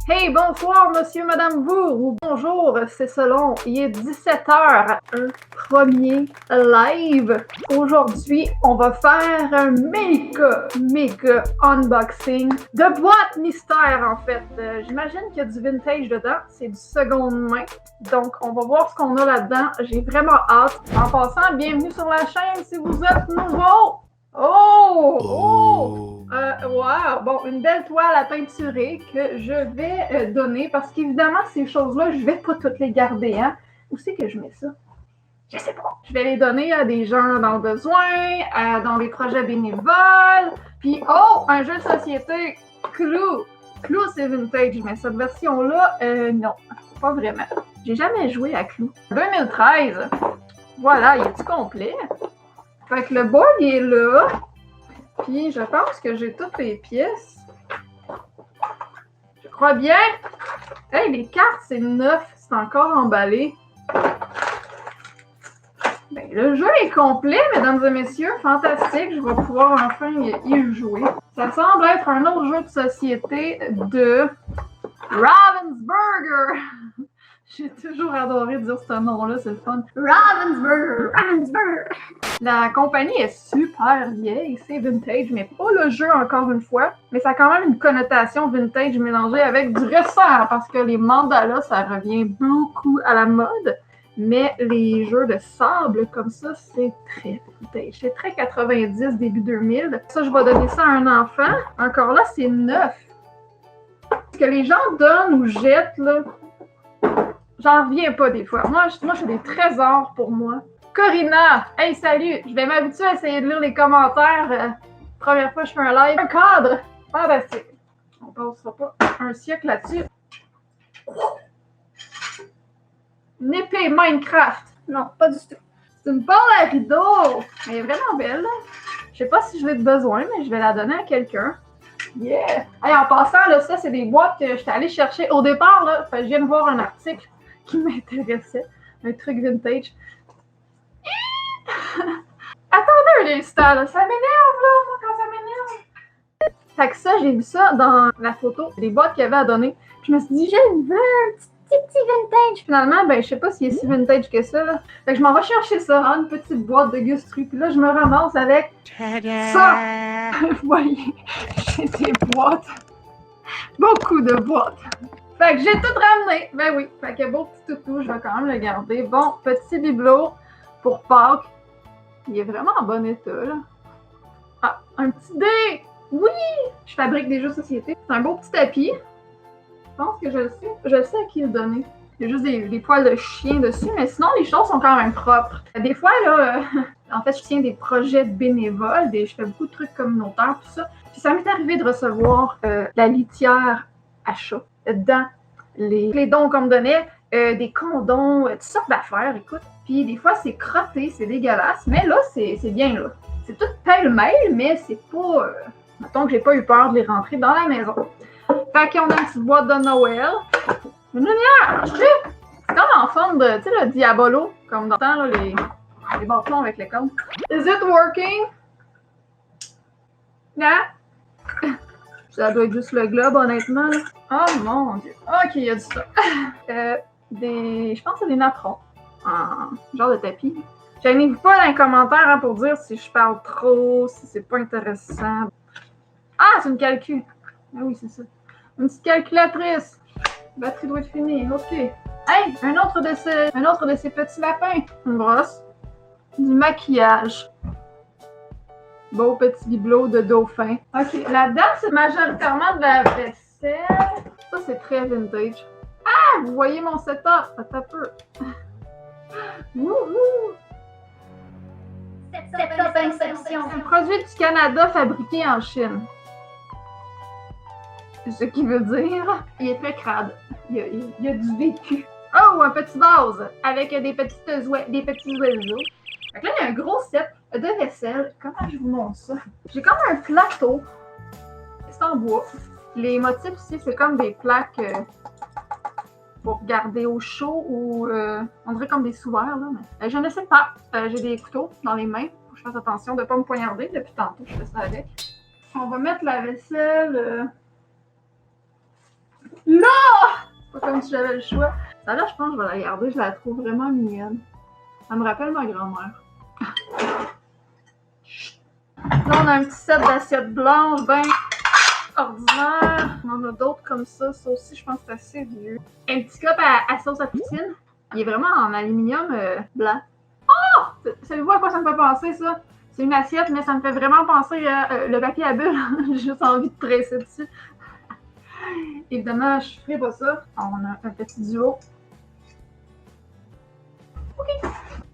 Hey, bonsoir, monsieur, madame, vous, ou bonjour, c'est selon. Il est 17h, un premier live. Aujourd'hui, on va faire un méga unboxing de boîte mystère, en fait. J'imagine qu'il y a du vintage dedans, c'est du seconde main. Donc, on va voir ce qu'on a là-dedans. J'ai vraiment hâte. En passant, bienvenue sur la chaîne si vous êtes nouveau. Wow! Bon, une belle toile à peinturer que je vais donner parce qu'évidemment, ces choses-là, je vais pas toutes les garder, hein? Où c'est que je mets ça? Je sais pas. Je vais les donner à des gens dans le besoin, dans des projets bénévoles. Puis, un jeu de société, Clou! Clou, c'est vintage, mais cette version-là, non, pas vraiment. J'ai jamais joué à Clou. 2013. Voilà, il est tout complet. Fait que le board, il est là. Puis, je pense que j'ai toutes les pièces. Je crois bien. Hey, les cartes, c'est neuf. C'est encore emballé. Ben, le jeu est complet, mesdames et messieurs. Fantastique. Je vais pouvoir enfin y jouer. Ça semble être un autre jeu de société de Ravensburger. J'ai toujours adoré dire ce nom-là, c'est le fun. Ravensburger! La compagnie est super vieille, c'est vintage, mais pas le jeu encore une fois. Mais ça a quand même une connotation vintage mélangée avec du récent, parce que les mandalas, ça revient beaucoup à la mode. Mais les jeux de sable comme ça, c'est très vintage. C'est très 90, début 2000. Ça, je vais donner ça à un enfant. Encore là, c'est neuf. Ce que les gens donnent ou jettent, là, j'en reviens pas des fois. Moi, c'est des trésors pour moi. Corinna! Hey, salut! Je vais m'habituer à essayer de lire les commentaires. Première fois que je fais un live. Un cadre! Fantastique! On passera pas un siècle là-dessus. Une épée Minecraft! Non, pas du tout. C'est une balle à rideau! Elle est vraiment belle. Je sais pas si je l'ai de besoin, mais je vais la donner à quelqu'un. Yeah! Hey, en passant, là, ça, c'est des boîtes que j'étais allée chercher. Au départ, là, je viens de voir un article qui m'intéressait. Un truc vintage. Attendez un instant, là. Ça m'énerve, là, moi, quand ça m'énerve. Fait que ça, j'ai vu ça dans la photo des boîtes qu'il y avait à donner. Puis je me suis dit, je veux un petit vintage. Finalement, ben, je sais pas s'il est si vintage que ça, là. Fait que je m'en vais chercher ça, hein, une petite boîte de Gustru. Puis là, je me ramasse avec ça. Vous voyez, j'ai des boîtes. Beaucoup de boîtes. Fait que j'ai tout ramené. Ben oui. Fait que beau petit toutou, je vais quand même le garder. Bon, petit bibelot pour Pâques. Il est vraiment en bon état, là. Ah, un petit dé! Oui! Je fabrique des jeux de société. C'est un beau petit tapis. Je pense que je le sais. Je sais à qui le donner. Il y a juste des poils de chien dessus, mais sinon, les choses sont quand même propres. Des fois, là, en fait, je tiens des projets bénévoles. Je fais beaucoup de trucs communautaires, tout ça. Puis ça m'est arrivé de recevoir la litière à chat dans les dons qu'on me donnait, des condoms, toutes sortes d'affaires, écoute. Puis des fois, c'est crotté, c'est dégueulasse, mais là, c'est bien là. C'est tout pêle-mêle, mais c'est pas... mettons que j'ai pas eu peur de les rentrer dans la maison. Fait qu'on a une petite boîte de Noël. Une lumière! C'est comme en forme de, tu sais, le Diabolo, comme dans le temps, là, les bâtons avec les cordes. Is it working? Non? Ça doit être juste le globe, honnêtement. Oh mon dieu. Ok, il y a du ça. Je pense que c'est des napperons. En genre de tapis. Gênez-vous pas dans les commentaires hein, pour dire si je parle trop, si c'est pas intéressant. Ah, c'est une calcul. Ah oui, c'est ça. Une petite calculatrice. La batterie doit être finie. Ok. Hey, un autre de ces petits lapins. Une brosse. Du maquillage. Beau petit bibelot de dauphin. Ok, là-dedans, c'est majoritairement de la vaisselle. Ça, c'est très vintage. Ah, vous voyez mon setup. Attends un peu. Wouhou! Setup Inception. Un produit du Canada fabriqué en Chine. Ce qui veut dire, il est très crade. Il y a du vécu. Oh, un petit vase avec des petits oiseaux. Donc là, il y a un gros set de vaisselle. Comment je vous montre ça? J'ai comme un plateau. C'est en bois. Les motifs ici, c'est comme des plaques pour garder au chaud ou on dirait comme des sous-verres. Je ne sais pas. J'ai des couteaux dans les mains. Faut que je fasse attention de ne pas me poignarder. Depuis tantôt, je fais ça avec. On va mettre la vaisselle... là! comme si j'avais le choix. Celle-là, je pense que je vais la garder. Je la trouve vraiment mignonne. Elle me rappelle ma grand-mère. Là, on a un petit set d'assiettes blanches, ben ordinaire. On en a d'autres comme ça. Ça aussi, je pense que c'est assez vieux. Un petit cup à sauce à poutine. Il est vraiment en aluminium blanc. Oh! Savez-vous à quoi ça me fait penser, ça? C'est une assiette, mais ça me fait vraiment penser à le papier à bulles. J'ai juste envie de presser dessus. Évidemment, je ferai pas ça. On a un petit duo. OK.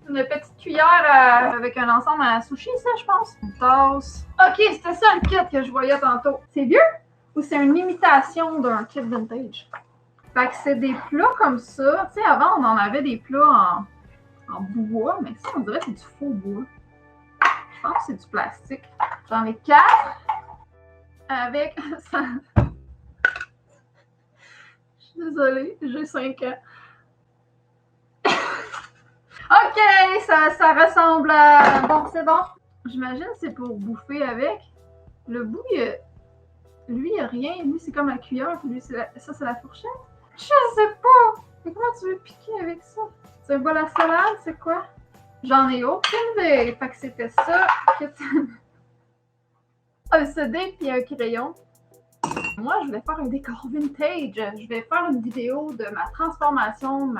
Une petite cuillère avec un ensemble à sushi, ça, je pense. Une tasse. OK, c'était ça le kit que je voyais tantôt. C'est vieux? Ou c'est une imitation d'un kit vintage? Fait que c'est des plats comme ça. Tu sais, avant, on en avait des plats en bois, mais ça, on dirait que c'est du faux bois. Je pense que c'est du plastique. J'en ai 4. Avec... Je suis désolée, j'ai 5 ans. OK, ça ressemble à... Bon, c'est bon. J'imagine que c'est pour bouffer avec. Le bout, lui, il n'y a rien. Lui, c'est comme la cuillère. Puis lui, ça, c'est la fourchette. Je sais pas. Mais comment tu veux piquer avec ça? C'est un bol à salade, c'est quoi? J'en ai aucune idée. Fait que c'était ça. Un CD puis un crayon. Moi, je vais faire un décor vintage. Je vais faire une vidéo de ma transformation,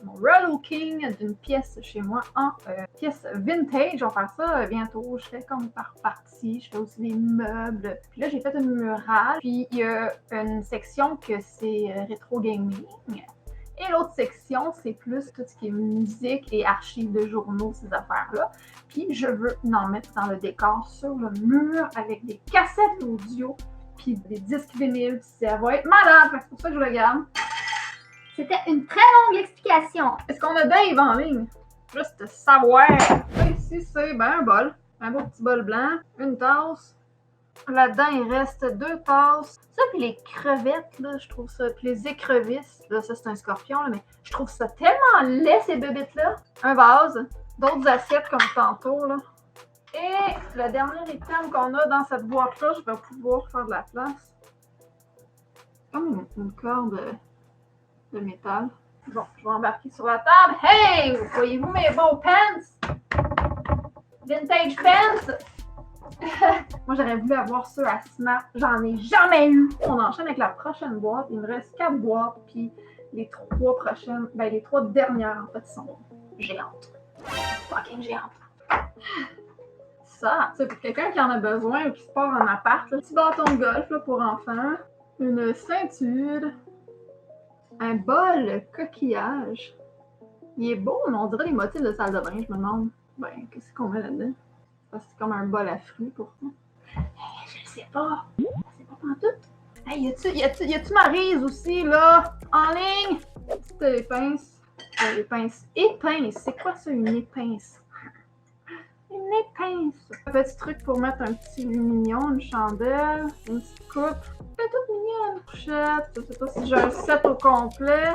mon relooking d'une pièce chez moi en pièce vintage. On va faire ça bientôt. Je fais comme par partie. Je fais aussi des meubles. Puis là, j'ai fait une murale. Puis il y a une section que c'est rétro gaming. Et l'autre section, c'est plus tout ce qui est musique et archives de journaux, ces affaires-là. Puis je veux en mettre dans le décor sur le mur avec des cassettes audio puis des disques vinyles. Ça va être malade, c'est pour ça que je le garde. C'était une très longue explication. Est-ce qu'on a Dave en ligne? Juste savoir. Ici, c'est ben, un bol. Un beau petit bol blanc. Une tasse. Là-dedans, il reste 2 tasses. Ça, puis les crevettes, là, je trouve ça. Puis les écrevisses. Là, ça, c'est un scorpion, là, mais je trouve ça tellement laid, ces bébites-là. Un vase. D'autres assiettes comme tantôt, là. Et le dernier item qu'on a dans cette boîte-là, je vais pouvoir faire de la place. Comme une corde de métal. Bon, je vais embarquer sur la table. Hey! Voyez-vous mes beaux pants? Vintage pants! Moi, j'aurais voulu avoir ceux à Snap. J'en ai jamais eu. On enchaîne avec la prochaine boîte. Il me reste 4 boîtes. Puis les 3 prochaines, ben les 3 dernières, en fait, sont géantes. Fucking géantes. Ça, c'est pour quelqu'un qui en a besoin ou qui se part en appart. Un petit bâton de golf là, pour enfants. Une ceinture. Un bol coquillage. Il est beau, mais on dirait les motifs de salle de bain. Je me demande, ben, qu'est-ce qu'on met là-dedans? Parce que c'est comme un bol à fruits pourtant. Je sais pas. Je sais pas pantoute. Hey, y a-tu Maryse aussi, là? En ligne? Petite pince. Les pinces. Épince. C'est quoi ça, une épince? Une épince. Un petit truc pour mettre un petit lumignon, une chandelle, une petite coupe. C'est toute mignonne. Couchette. Je sais pas si j'ai un set au complet.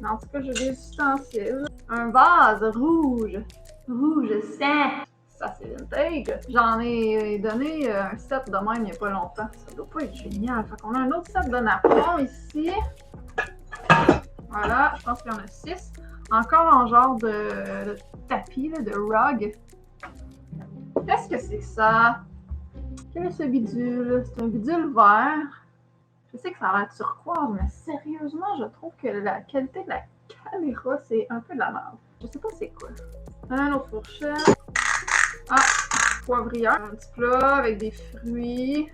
Mais en tout cas, j'ai des ustensiles. Un vase rouge. Rouge sang. Ça, c'est vintage. J'en ai donné un set de même il n'y a pas longtemps. Ça doit pas être génial. Fait qu'on a un autre set de napperons ici. Voilà, je pense qu'il y en a 6. Encore en genre de tapis, là, de rug. Qu'est-ce que c'est ça? Quel est ce bidule? C'est un bidule vert. Je sais que ça a l'air turquoise, mais sérieusement, je trouve que la qualité de la caméra, c'est un peu de la merde. Je sais pas c'est quoi. Un autre fourchette. Ah, poivrière. Un petit plat avec des fruits.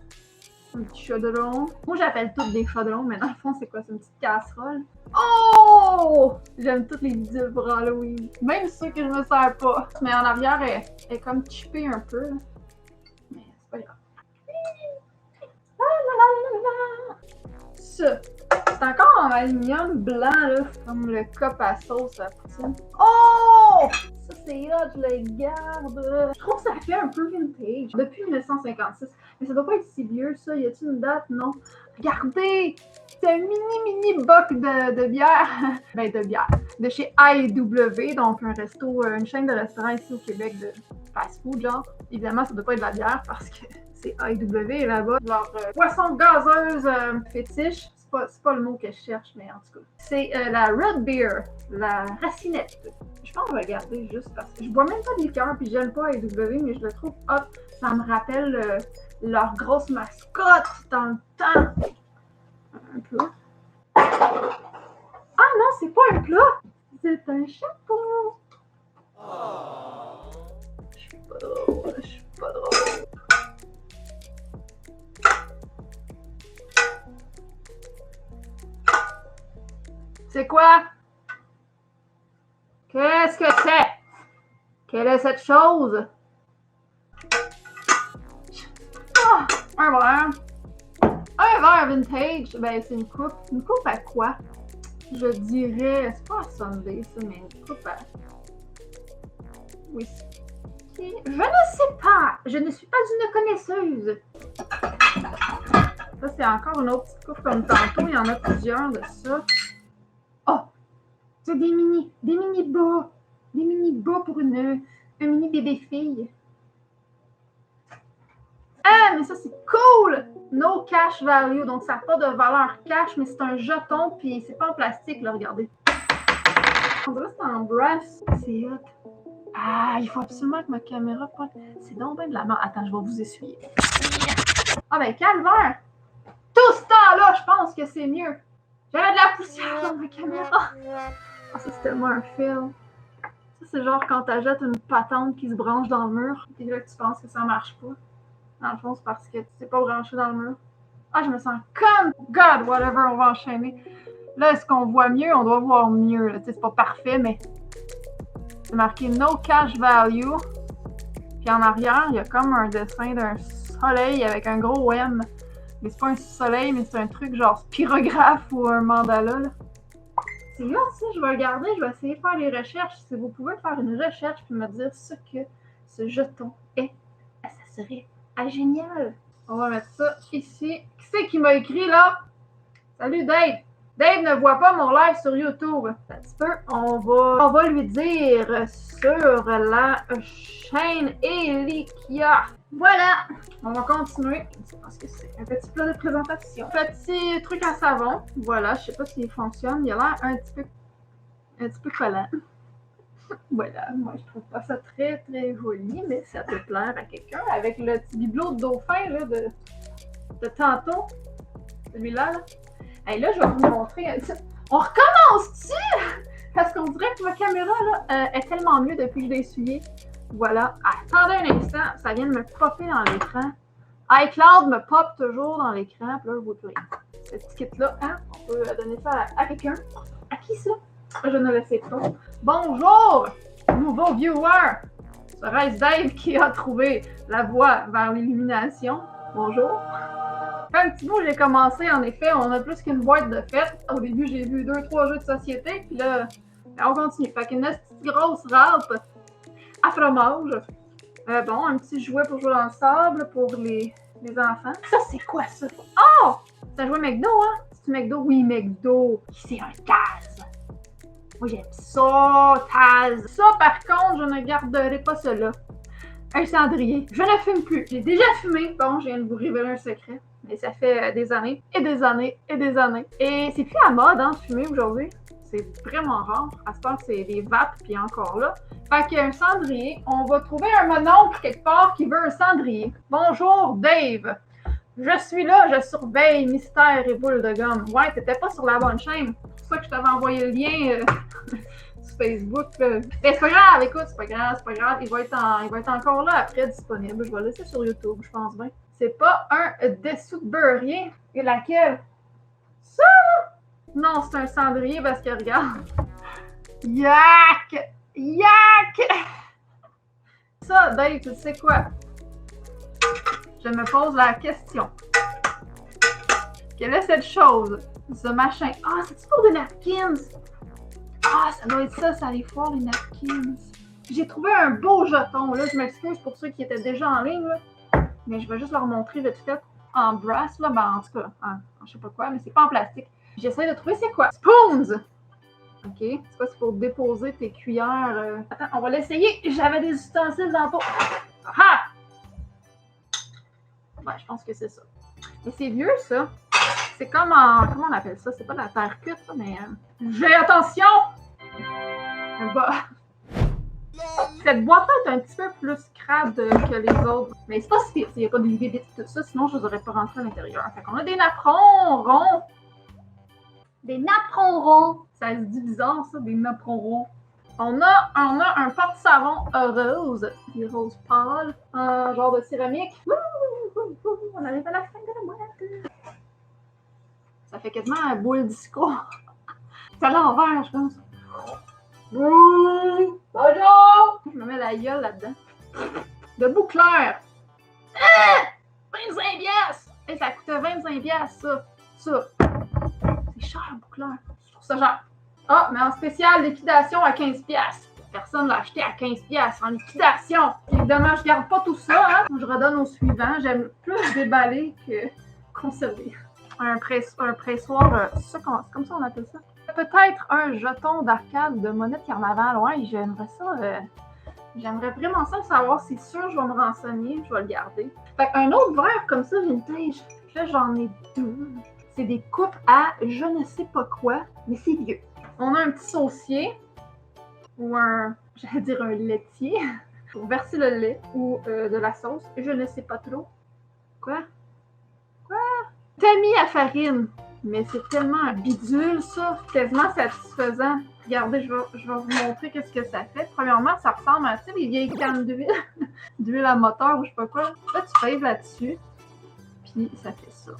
Un petit chaudron. Moi, j'appelle toutes des chaudrons, mais dans le fond, c'est quoi? C'est une petite casserole. Oh! J'aime toutes les bidules pour Halloween. Même ceux que je me sers pas. Mais en arrière, elle est comme chippée un peu. Mais c'est pas grave. Ça. C'est encore en aluminium blanc, là. Comme le cup à sauce à poutine. Oh! Ça, c'est là, je le garde. Je trouve que ça fait un peu vintage. Depuis 1956. Mais ça doit pas être si vieux, ça. Y a-t-il une date? Non. Regardez! C'est un mini boc de bière. Ben, de bière. De chez AEW, donc un resto, une chaîne de restaurants ici au Québec de fast-food, genre. Évidemment, ça doit pas être de la bière parce que c'est AEW là-bas. Leur boisson gazeuse fétiche. c'est pas le mot que je cherche, mais en tout cas. C'est la Red Beer, la racinette. Je pense que je vais garder juste parce que je bois même pas de liqueur, puis j'aime pas AEW, mais je le trouve hot. Ça me rappelle leur grosse mascotte dans le temps. Un plat. Ah non, c'est pas un plat! C'est un chapeau! Je suis pas drôle, je suis pas drôle. C'est quoi? Qu'est-ce que c'est? Quelle est cette chose? Oh, un verre. Un verre vintage. Ben, c'est une coupe. Une coupe à quoi? Je dirais... C'est pas un Sunday, ça, mais une coupe à... Whisky. Je ne sais pas. Je ne suis pas une connaisseuse. Ça, c'est encore une autre petite coupe comme tantôt. Il y en a plusieurs de ça. Oh! C'est des mini bas. Des mini bas pour un mini bébé fille. Ah, mais ça, c'est cool! No cash value. Donc, ça n'a pas de valeur cash, mais c'est un jeton, puis c'est pas en plastique, là, regardez. On dirait que c'est en brass. C'est hot. Ah, il faut absolument que ma caméra pointe. C'est donc bien de la merde. Attends, je vais vous essuyer. Ah, ben, calvaire! Tout ce temps-là, je pense que c'est mieux. J'avais de la poussière dans ma caméra. Ah, ça, c'est tellement un film. Ça, c'est genre quand t'achètes une patente qui se branche dans le mur, et là, tu penses que ça marche pas. Dans le fond, c'est parce que tu sais pas branché dans le mur. Ah, je me sens comme God, whatever, on va enchaîner. Là, est-ce qu'on voit mieux? On doit voir mieux. Tu sais, c'est pas parfait, mais c'est marqué No Cash Value. Puis en arrière, il y a comme un dessin d'un soleil avec un gros M. Mais c'est pas un soleil, mais c'est un truc genre spirographe ou un mandala, là. C'est là, ça, je vais regarder, je vais essayer de faire les recherches. Si vous pouvez faire une recherche puis me dire ce que ce jeton est, ça serait génial. On va mettre ça ici. Qui c'est qui m'a écrit là? Salut Dave! Dave ne voit pas mon live sur YouTube. Un petit peu, on va lui dire sur la chaîne Elikia. Voilà! On va continuer. Parce que c'est un petit plat de présentation. Petit truc à savon. Voilà, je sais pas s'il fonctionne. Il a l'air un petit peu collant. Voilà, moi je trouve pas ça très très joli, mais ça peut plaire à quelqu'un. Avec le petit bibelot de dauphin là, de tantôt. Celui-là, là. Hey, là, je vais vous montrer. On recommence-tu? Parce qu'on dirait que ma caméra là, est tellement mieux depuis que je l'ai essuyée. Voilà. Attendez un instant, ça vient de me popper dans l'écran. iCloud me pop toujours dans l'écran. Puis là, je vois plus rien. Ce petit kit-là, hein? On peut donner ça à quelqu'un. À qui ça? Je ne le sais pas. Bonjour, nouveau viewer. Serait-ce Dave qui a trouvé la voie vers l'illumination? Bonjour. Un petit bout, j'ai commencé, en effet, on a plus qu'une boîte de fête. Au début, j'ai vu 2-3 jeux de société, puis là, on continue. Fait qu'une petite grosse râpe à fromage. Bon, un petit jouet pour jouer dans le sable pour les enfants. Ça, c'est quoi ça? Oh! C'est un jouet McDo, hein? C'est McDo? Oui, McDo. C'est un Taz. Moi, j'aime ça, Taz. Ça, par contre, je ne garderai pas cela. Un cendrier. Je ne fume plus. J'ai déjà fumé. Bon, je viens de vous révéler un secret. Mais ça fait des années et des années et des années. Et c'est plus à mode, hein, de fumer aujourd'hui. C'est vraiment rare. À ce temps, c'est des vapes, puis encore là. Fait qu'il y a un cendrier. On va trouver un mononcle quelque part qui veut un cendrier. Bonjour, Dave. Je suis là, je surveille Mystère et Boule de Gomme. Ouais, t'étais pas sur la bonne chaîne. C'est pour ça que je t'avais envoyé le lien sur Facebook. Mais c'est pas grave, écoute, c'est pas grave. Il va être encore là après disponible. Je vais le laisser sur YouTube, je pense bien. C'est pas un dessous de beurrier. Et laquelle? Ça? Non, c'est un cendrier parce que regarde. Yak! Yak! Ça, Dave, tu sais quoi? Je me pose la question. Quelle est cette chose? Ce machin. Ah, c'est-tu pour des napkins? Ah, ça doit être ça, ça allait foire les napkins. J'ai trouvé un beau jeton, là. Je m'excuse pour ceux qui étaient déjà en ligne, là. Mais je vais juste leur montrer vite fait en brass, là. Ben, en tout cas, je sais pas quoi, mais c'est pas en plastique. J'essaie de trouver c'est quoi. Spoons! Ok, c'est quoi? C'est pour déposer tes cuillères. Attends, on va l'essayer. J'avais des ustensiles dans le pot. Ah! Ouais, je pense que c'est ça. Mais c'est vieux, ça. c'est comme en... Comment on appelle ça? C'est pas de la terre cuite, ça, mais... J'ai attention! Bah... Cette boîte-là est un petit peu plus crade que les autres. Mais c'est pas si pire, il n'y a pas des bébites et tout ça, sinon je les aurais pas rentrés à l'intérieur. Fait qu'on a des napperons ronds. Des napperons ronds. Ça se dit bizarre, ça, des napperons ronds. On a un porte-savon rose, des roses pâles, un genre de céramique. On arrive à la fin de la boîte. Ça fait quasiment un boule disco. C'est à l'envers, je pense. Bonjour! Je me mets la gueule là-dedans. De boucleur. 25 piastres! Et ça coûtait 25 piastres, ça. C'est cher, boucleur. Je trouve ça cher. Ah, mais en spécial, liquidation à 15 piastres. Personne l'a acheté à 15 piastres en liquidation. Évidemment, je garde pas tout ça, hein. Je redonne au suivant. J'aime plus déballer que conserver. Un pressoir, c'est comme ça on appelle ça. Peut-être un jeton d'arcade de monnaie de carnaval. Ouais, j'aimerais ça. J'aimerais vraiment ça savoir. C'est sûr, je vais me renseigner. Je vais le garder. Fait un autre verre comme ça, vintage. Là, j'en ai deux. C'est des coupes à je ne sais pas quoi, mais c'est vieux. On a un petit saucier. Ou j'allais dire un laitier. Pour verser le lait ou de la sauce. Je ne sais pas trop. Quoi? Tamis à farine. Mais c'est tellement un bidule, ça. Quasiment satisfaisant. Regardez, je vais vous montrer qu'est-ce que ça fait. Premièrement, ça ressemble à, tu sais, les vieilles cannes d'huile. D'huile à moteur ou je sais pas quoi. Là, tu pèses là-dessus. Puis, ça fait ça.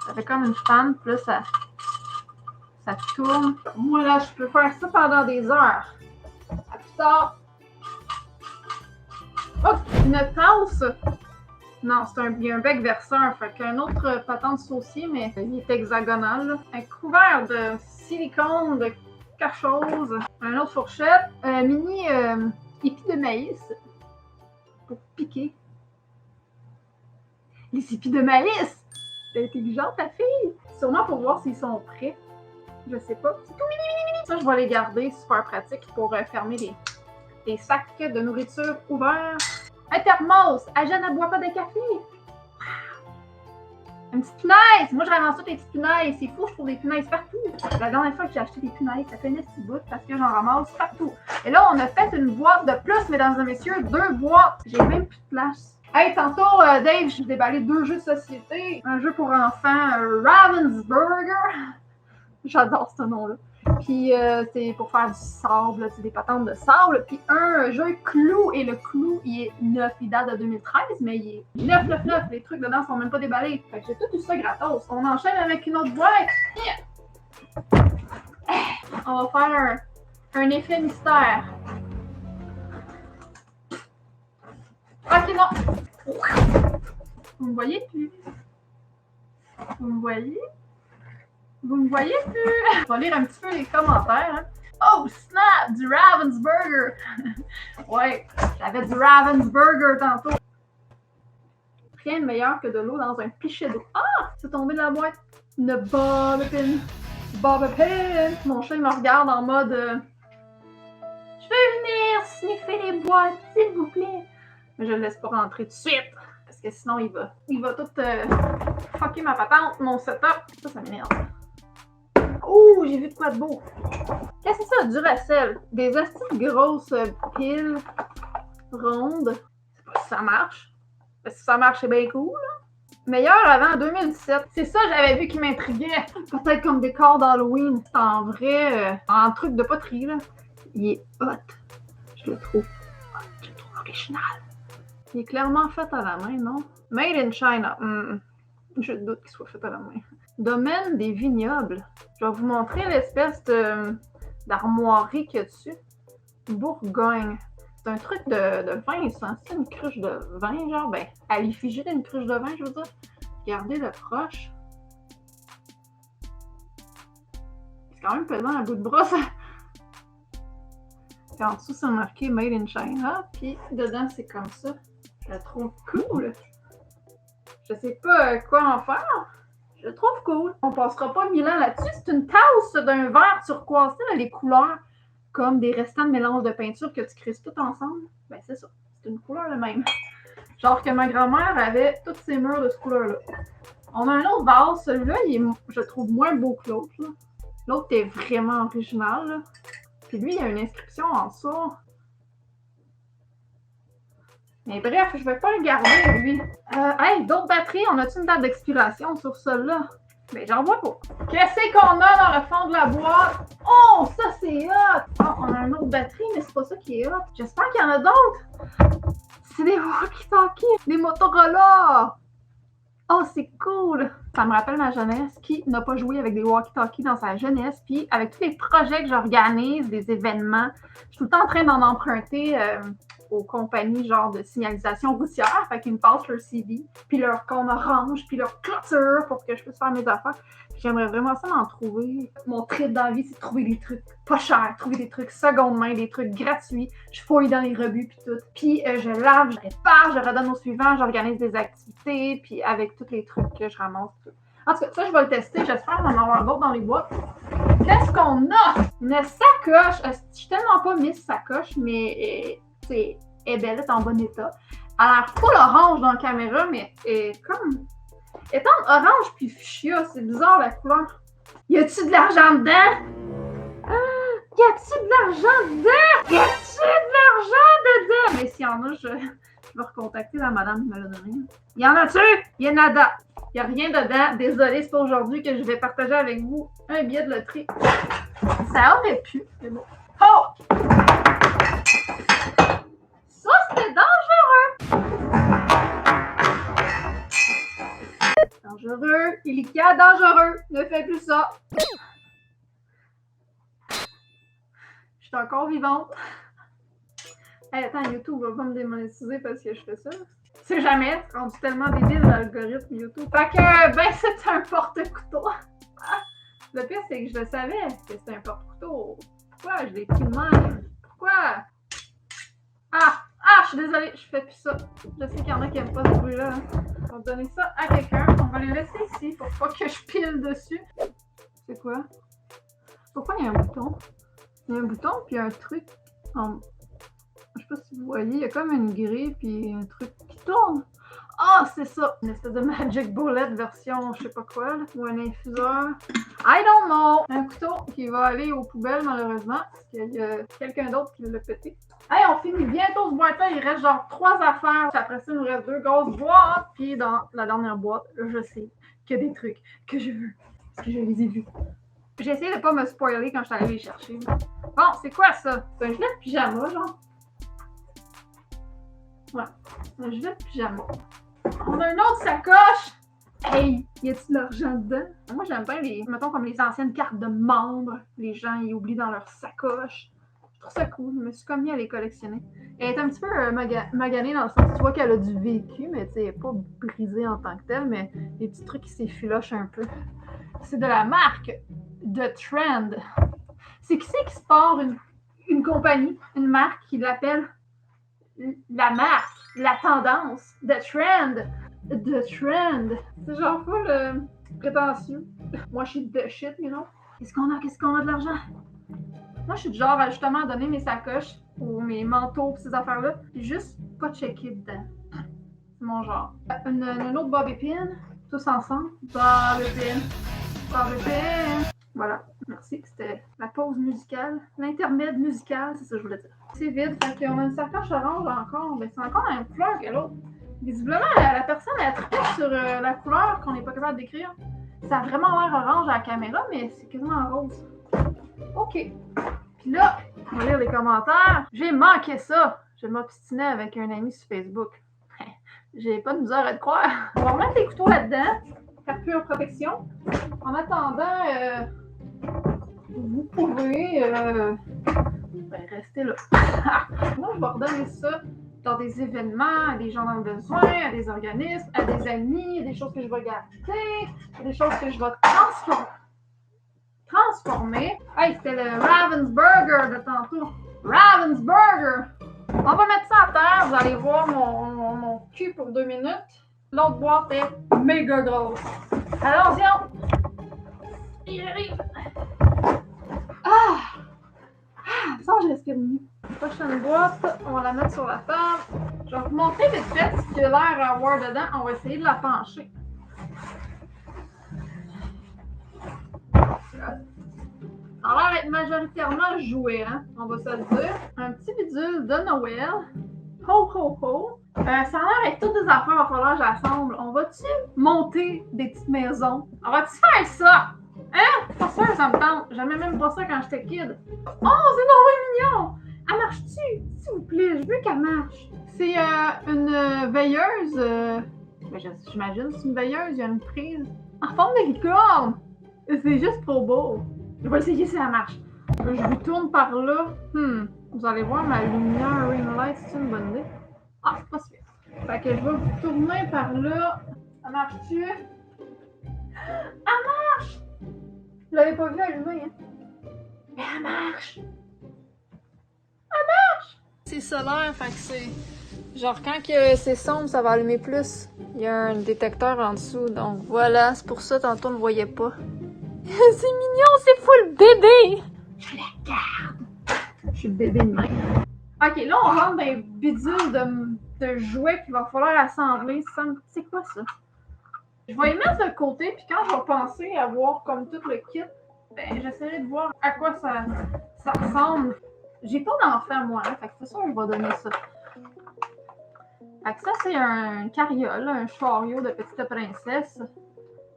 Ça fait comme une fan. Puis là, ça tourne. Moi, là, je peux faire ça pendant des heures. À plus tard. Oh, une tasse. Non, il y a un bec verseur, fait qu'un autre patente saucier, mais il est hexagonal. Là. Un couvert de silicone, de quelque chose. Un autre fourchette. Un mini épi de maïs pour piquer. Les épis de maïs! T'es intelligente, ta fille! Sûrement pour voir s'ils sont prêts. Je sais pas. C'est tout mini. Ça, je vais les garder. Super pratique pour fermer les sacs de nourriture ouverts. Un thermos! Agène ne boit pas de café! Une petite punaise! Moi, je ramasse toutes les petites punaises. C'est fou, je trouve des punaises partout. La dernière fois que j'ai acheté des punaises, ça fait une petite bout parce que j'en ramasse partout. Et là, on a fait une boîte de plus, mesdames et messieurs. 2 boîtes. J'ai même plus de place. Hey, tantôt, Dave, j'ai déballé 2 jeux de société. Un jeu pour enfants, Ravensburger. J'adore ce nom-là. Puis c'est pour faire du sable, c'est des patentes de sable. Puis un jeu Clou, et le Clou, il est neuf, il date de 2013, mais il est neuf. Les trucs dedans sont même pas déballés. Fait que j'ai tout eu ça gratos. On enchaîne avec une autre boîte. On va faire un effet mystère. Ok, non. Vous me voyez plus? Vous me voyez? Vous me voyez plus? On va lire un petit peu les commentaires. Hein. Oh, snap! Du Ravensburger! Ouais, j'avais du Ravensburger tantôt. Rien de meilleur que de l'eau dans un pichet d'eau. Ah! C'est tombé de la boîte. Une bobby pin. Bobby pin! Mon chat, il me regarde en mode... Je veux venir sniffer les boîtes, s'il vous plaît. Mais je le laisse pas rentrer tout de suite. Parce que sinon, il va tout fucker ma patente, mon setup. Ça m'énerve. Oh, j'ai vu de quoi de beau. Qu'est-ce que c'est ça, Duracell? Des astuces grosses piles rondes. Je sais pas si ça marche. Parce que si ça marche, c'est bien cool. Là. Meilleur avant 2017. C'est ça, j'avais vu qui m'intriguait. Peut-être comme des corps d'Halloween. C'est en vrai, en truc de poterie, là. Il est hot. Je le trouve hot. Je le trouve original. Il est clairement fait à la main, non? Made in China. Je doute qu'il soit fait à la main. Domaine des vignobles. Je vais vous montrer l'espèce d'armoirie qu'il y a dessus. Bourgogne. C'est un truc de vin, c'est une cruche de vin, genre, ben, à l'effigie d'une cruche de vin, je veux dire. Regardez le proche. C'est quand même pesant un bout de bras, ça. Puis en dessous, c'est marqué Made in China. Puis dedans, c'est comme ça. Je le trouve cool. Je sais pas quoi en faire. Je le trouve cool. On passera pas 1000 ans là-dessus. C'est une tasse d'un verre turquoise. Là, les couleurs comme des restants de mélange de peinture que tu crisses tout ensemble. Ben, c'est ça. C'est une couleur la même. Genre que ma grand-mère avait toutes ses murs de cette couleur-là. On a un autre vase. Celui-là, je le trouve moins beau que l'autre. L'autre est vraiment original. Là. Puis lui, il y a une inscription en dessous. Mais bref, je vais pas le garder, lui. Hey, d'autres batteries, on a-tu une date d'expiration sur celle-là? Ben, j'en vois pas. Qu'est-ce qu'on a dans le fond de la boîte? Oh, ça, c'est hot! Oh, on a une autre batterie, mais c'est pas ça qui est hot. J'espère qu'il y en a d'autres. C'est des walkie-talkies, des Motorola. Oh, c'est cool! Ça me rappelle ma jeunesse. Qui n'a pas joué avec des walkie-talkies dans sa jeunesse? Puis, avec tous les projets que j'organise, des événements, je suis tout le temps en train d'en emprunter aux compagnies genre de signalisation routière. Fait qu'ils me passent leur CD, puis leur compte orange, puis leur clôture pour que je puisse faire mes affaires. Puis j'aimerais vraiment ça m'en trouver. Mon trip dans la vie, c'est de trouver des trucs pas chers, trouver des trucs seconde main, des trucs gratuits. Je fouille dans les rebuts, puis tout. Puis je lave, je répare, je redonne au suivant, j'organise des activités, puis avec tous les trucs que je ramasse. Tout. En tout cas, ça, je vais le tester. J'espère en avoir d'autres dans les boîtes. Qu'est-ce qu'on a? Une sacoche. Je suis tellement pas Miss Sacoche, mais elle est belle, elle est en bon état. Elle a l'air full orange dans la caméra, mais comme étant orange puis fuchsia, c'est bizarre la couleur. Y a-tu de l'argent dedans? Y a-tu de l'argent dedans? Y a-tu de l'argent dedans? Mais s'il y en a, je vais recontacter la madame qui me l'a donné. Y en a-tu? Y en a nada. Y a rien dedans. Désolée, c'est pas aujourd'hui que je vais partager avec vous un billet de loterie. Ça aurait pu, mais bon. Oh! Ça, c'était dangereux! Dangereux, Ilika, dangereux! Ne fais plus ça! Je suis encore vivante. Hey, attends, YouTube va pas me démonétiser parce que je fais ça. C'est jamais, c'est rendu tellement débile l'algorithme YouTube. Fait que, ben, c'est un porte-couteau. Le pire, c'est que je le savais que c'était un porte-couteau. Pourquoi je l'ai pris de même? Pourquoi? Je suis désolée, je fais plus ça. Je sais qu'il y en a qui n'aiment pas ce bruit-là. On va donner ça à quelqu'un. On va le laisser ici pour pas que je pile dessus. C'est quoi? Pourquoi il y a un bouton? Il y a un bouton, puis il y a un truc en... Je sais pas si vous voyez, il y a comme une grille, puis un truc qui tourne. Ah, c'est ça! Une espèce de Magic Bullet version je sais pas quoi, là, ou un infuseur. I don't know! Un couteau qui va aller aux poubelles, malheureusement, parce qu'il y a quelqu'un d'autre qui l'a pété. Hey, on finit bientôt ce boîte-là. Il reste genre 3 affaires. Après ça, il nous reste 2 grosses boîtes. Puis dans la dernière boîte, je sais qu'il y a des trucs que je veux. Parce que je les ai vus. J'ai essayé de pas me spoiler quand je suis allée les chercher. Bon, c'est quoi ça? C'est un gilet de pyjama, genre. Ouais, un gilet de pyjama. On a une autre sacoche. Hey, y a-t-il de l'argent dedans? Moi, j'aime bien les, mettons, comme les anciennes cartes de membres. Les gens, ils oublient dans leur sacoche. Je trouve ça cool. Je me suis comme mis à les collectionner. Elle est un petit peu maganée dans le sens, tu vois qu'elle a du vécu, mais tu sais, elle n'est pas brisée en tant que telle, mais des petits trucs qui s'effilochent un peu. C'est de la marque The Trend. C'est qui c'est qui se part une compagnie, une marque qui l'appelle la marque, la tendance, The Trend. The Trend. C'est genre full prétentieux. Moi, je suis the shit, you know. Qu'est-ce qu'on a de l'argent? Moi, je suis du genre à justement donner mes sacoches ou mes manteaux pis ces affaires-là, puis juste pas checker dedans. C'est mon genre. Une autre Bobby Pin, tous ensemble. Bobby Pin. Bobby Pin. Voilà. Merci. C'était la pause musicale. L'intermède musical, c'est ça que je voulais dire. C'est vide. Fait qu'on a une sacoche orange encore. Mais c'est encore la même couleur que l'autre. Visiblement, la personne a trippé sur la couleur qu'on n'est pas capable d'écrire. Ça a vraiment l'air orange à la caméra, mais c'est quasiment rose. OK. Puis là, on va lire les commentaires. J'ai manqué ça. Je m'obstinais avec un ami sur Facebook. J'ai pas de misère à te croire. On va remettre les couteaux là-dedans. Faire pure protection. En attendant, vous pouvez rester là. Moi, je vais redonner ça dans des événements, à des gens dans le besoin, à des organismes, à des amis, à des choses que je vais garder, à des choses que je vais transformer. Hey, c'était le Ravensburger de tantôt. Ravensburger! On va mettre ça à terre. Vous allez voir mon cul pour 2 minutes. L'autre boîte est méga grosse. Allons-y! Il arrive. Ça, je respire mieux. Prochaine boîte, on va la mettre sur la table. Je vais vous montrer vite fait ce qu'il a l'air d'avoir dedans. On va essayer de la pencher. Ça a l'air d'être majoritairement joué, hein? On va se le dire. Un petit bidule de Noël. Ho, ho, ho. Ça a l'air d'être toutes des affaires, il va falloir que j'assemble. On va-tu monter des petites maisons? On va-tu faire ça? Hein? Pas sûr, ça me tente. J'aimais même pas ça quand j'étais kid. Oh, c'est vraiment mignon! Elle marche-tu? S'il vous plaît, je veux qu'elle marche. C'est une veilleuse. J'imagine c'est une veilleuse, il y a une prise. En forme de licorne! C'est juste trop beau. Je vais essayer si ça marche. Je vous tourne par là. Vous allez voir ma lumière ring light, c'est une bonne idée. Ah, c'est pas sûr. Fait que je vais vous tourner par là. Ça marche-tu? Elle marche! Vous l'avez pas vu allumer, hein? Mais elle marche! C'est solaire, fait que c'est... Genre, quand que c'est sombre, ça va allumer plus. Il y a un détecteur en dessous, donc voilà. C'est pour ça, tantôt, on le voyait pas. C'est mignon, c'est full bébé! Je la garde! Je suis le bébé de même. Ok, là, on rentre dans les bidules de jouets qu'il va falloir assembler. C'est quoi ça? Je vais les mettre de côté, puis quand je vais penser à voir comme tout le kit, ben, j'essaierai de voir à quoi ça ressemble. J'ai pas d'enfant, moi, hein, fait que c'est sûr que je vais donner ça. Fait que ça, c'est un carriole, un chariot de petite princesse.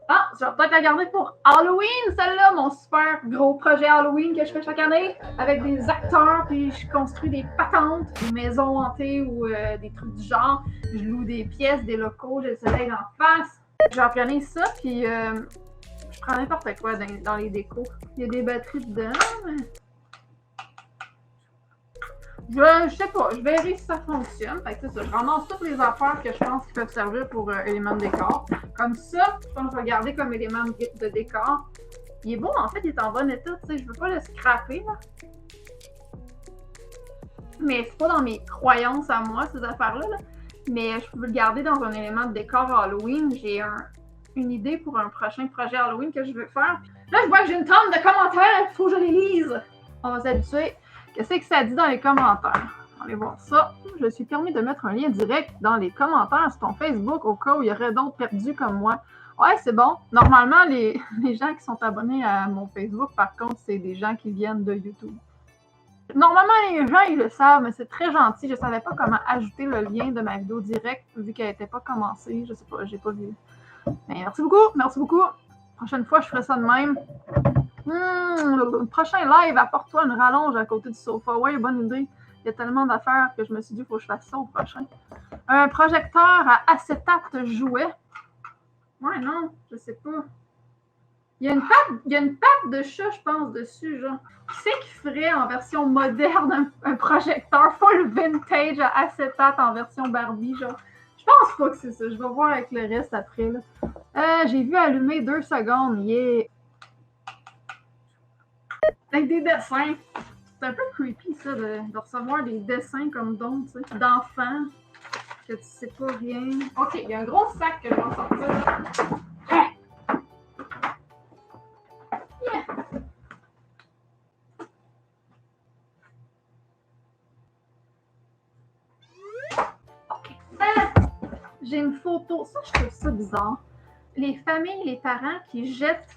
Ah, je vais peut-être la garder pour Halloween, celle-là, mon super gros projet Halloween que je fais chaque année, avec des acteurs, puis je construis des patentes, des maisons hantées ou des trucs du genre. Je loue des pièces, des locaux, j'ai le soleil en face. J'organise ça, puis je prends n'importe quoi dans les décos. Il y a des batteries dedans, mais... Je sais pas, je verrai si ça fonctionne. Fait que c'est ça, je ramasse toutes les affaires que je pense qui peuvent servir pour éléments de décor. Comme ça, je pense que je vais garder comme élément de décor. Il est beau, en fait, il est en bon état, tu sais, je veux pas le scraper, là. Mais c'est pas dans mes croyances à moi, ces affaires-là, là. Mais je peux le garder dans un élément de décor Halloween. J'ai une idée pour un prochain projet Halloween que je veux faire. Là, je vois que j'ai une tonne de commentaires, il faut que je les lise. On va s'habituer. Qu'est-ce que ça dit dans les commentaires? Allez voir ça. Je me suis permis de mettre un lien direct dans les commentaires sur ton Facebook au cas où il y aurait d'autres perdus comme moi. Ouais, c'est bon. Normalement, les gens qui sont abonnés à mon Facebook, par contre, c'est des gens qui viennent de YouTube. Normalement, les gens, ils le savent, mais c'est très gentil. Je savais pas comment ajouter le lien de ma vidéo directe vu qu'elle n'était pas commencée. Je sais pas, j'ai pas vu. Mais merci beaucoup, merci beaucoup. Prochaine fois, je ferai ça de même. Le prochain live, apporte-toi une rallonge à côté du sofa. Ouais, bonne idée. Il y a tellement d'affaires que je me suis dit qu'il faut que je fasse ça au prochain. Un projecteur à acétate jouet. Ouais, non, je sais pas. Il y a une patte de chat, je pense, dessus, genre. Qui c'est qui ferait en version moderne un projecteur full vintage à acétate en version Barbie, genre? Je pense pas que c'est ça. Je vais voir avec le reste après, là. J'ai vu allumer 2 secondes. Yeah! Avec des dessins. C'est un peu creepy, ça, de recevoir des dessins comme don, tu sais, d'enfants, que tu sais pas rien. Ok, il y a un gros sac que je vais en sortir. Yeah. Ok. J'ai une photo. Ça, je trouve ça bizarre. Les familles, les parents qui jettent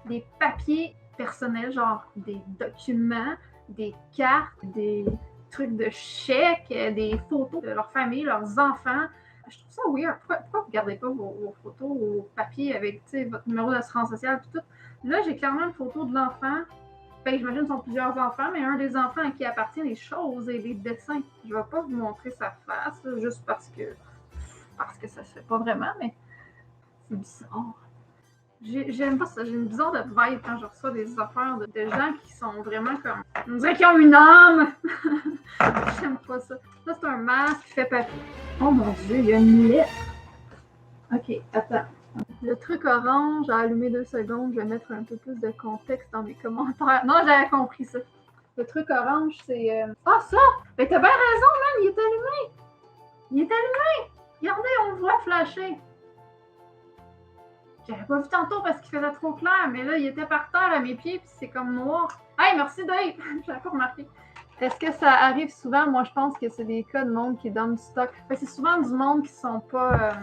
des papiers personnels, genre des documents, des cartes, des trucs de chèques, des photos de leur famille, leurs enfants. Je trouve ça weird. Pourquoi vous ne gardez pas vos photos au papier avec votre numéro d'assurance sociale et tout? Là, j'ai clairement une photo de l'enfant. Ben, j'imagine que ce sont plusieurs enfants, mais un des enfants à qui appartient les choses et les dessins. Je ne vais pas vous montrer sa face, là, juste parce que ça se fait pas vraiment, mais c'est bizarre. J'aime pas ça, j'ai une bizarre de vibe quand je reçois des affaires de gens qui sont vraiment comme... On dirait qu'ils ont une âme! J'aime pas ça. Ça, c'est un masque qui fait papier. Oh mon Dieu, il y a une lettre! Ok, attends. Le truc orange a allumé 2 secondes, je vais mettre un peu plus de contexte dans mes commentaires. Non, j'avais compris ça. Le truc orange, c'est... Ah, ça! Ben, t'as bien raison, man, il est allumé! Il est allumé! Regardez, on le voit flasher! J'avais pas vu tantôt parce qu'il faisait trop clair, mais là, il était par terre à mes pieds, puis c'est comme noir. Hey, merci Dave! J'avais pas remarqué. Est-ce que ça arrive souvent? Moi, je pense que c'est des cas de monde qui donnent du stock. C'est souvent du monde qui sont pas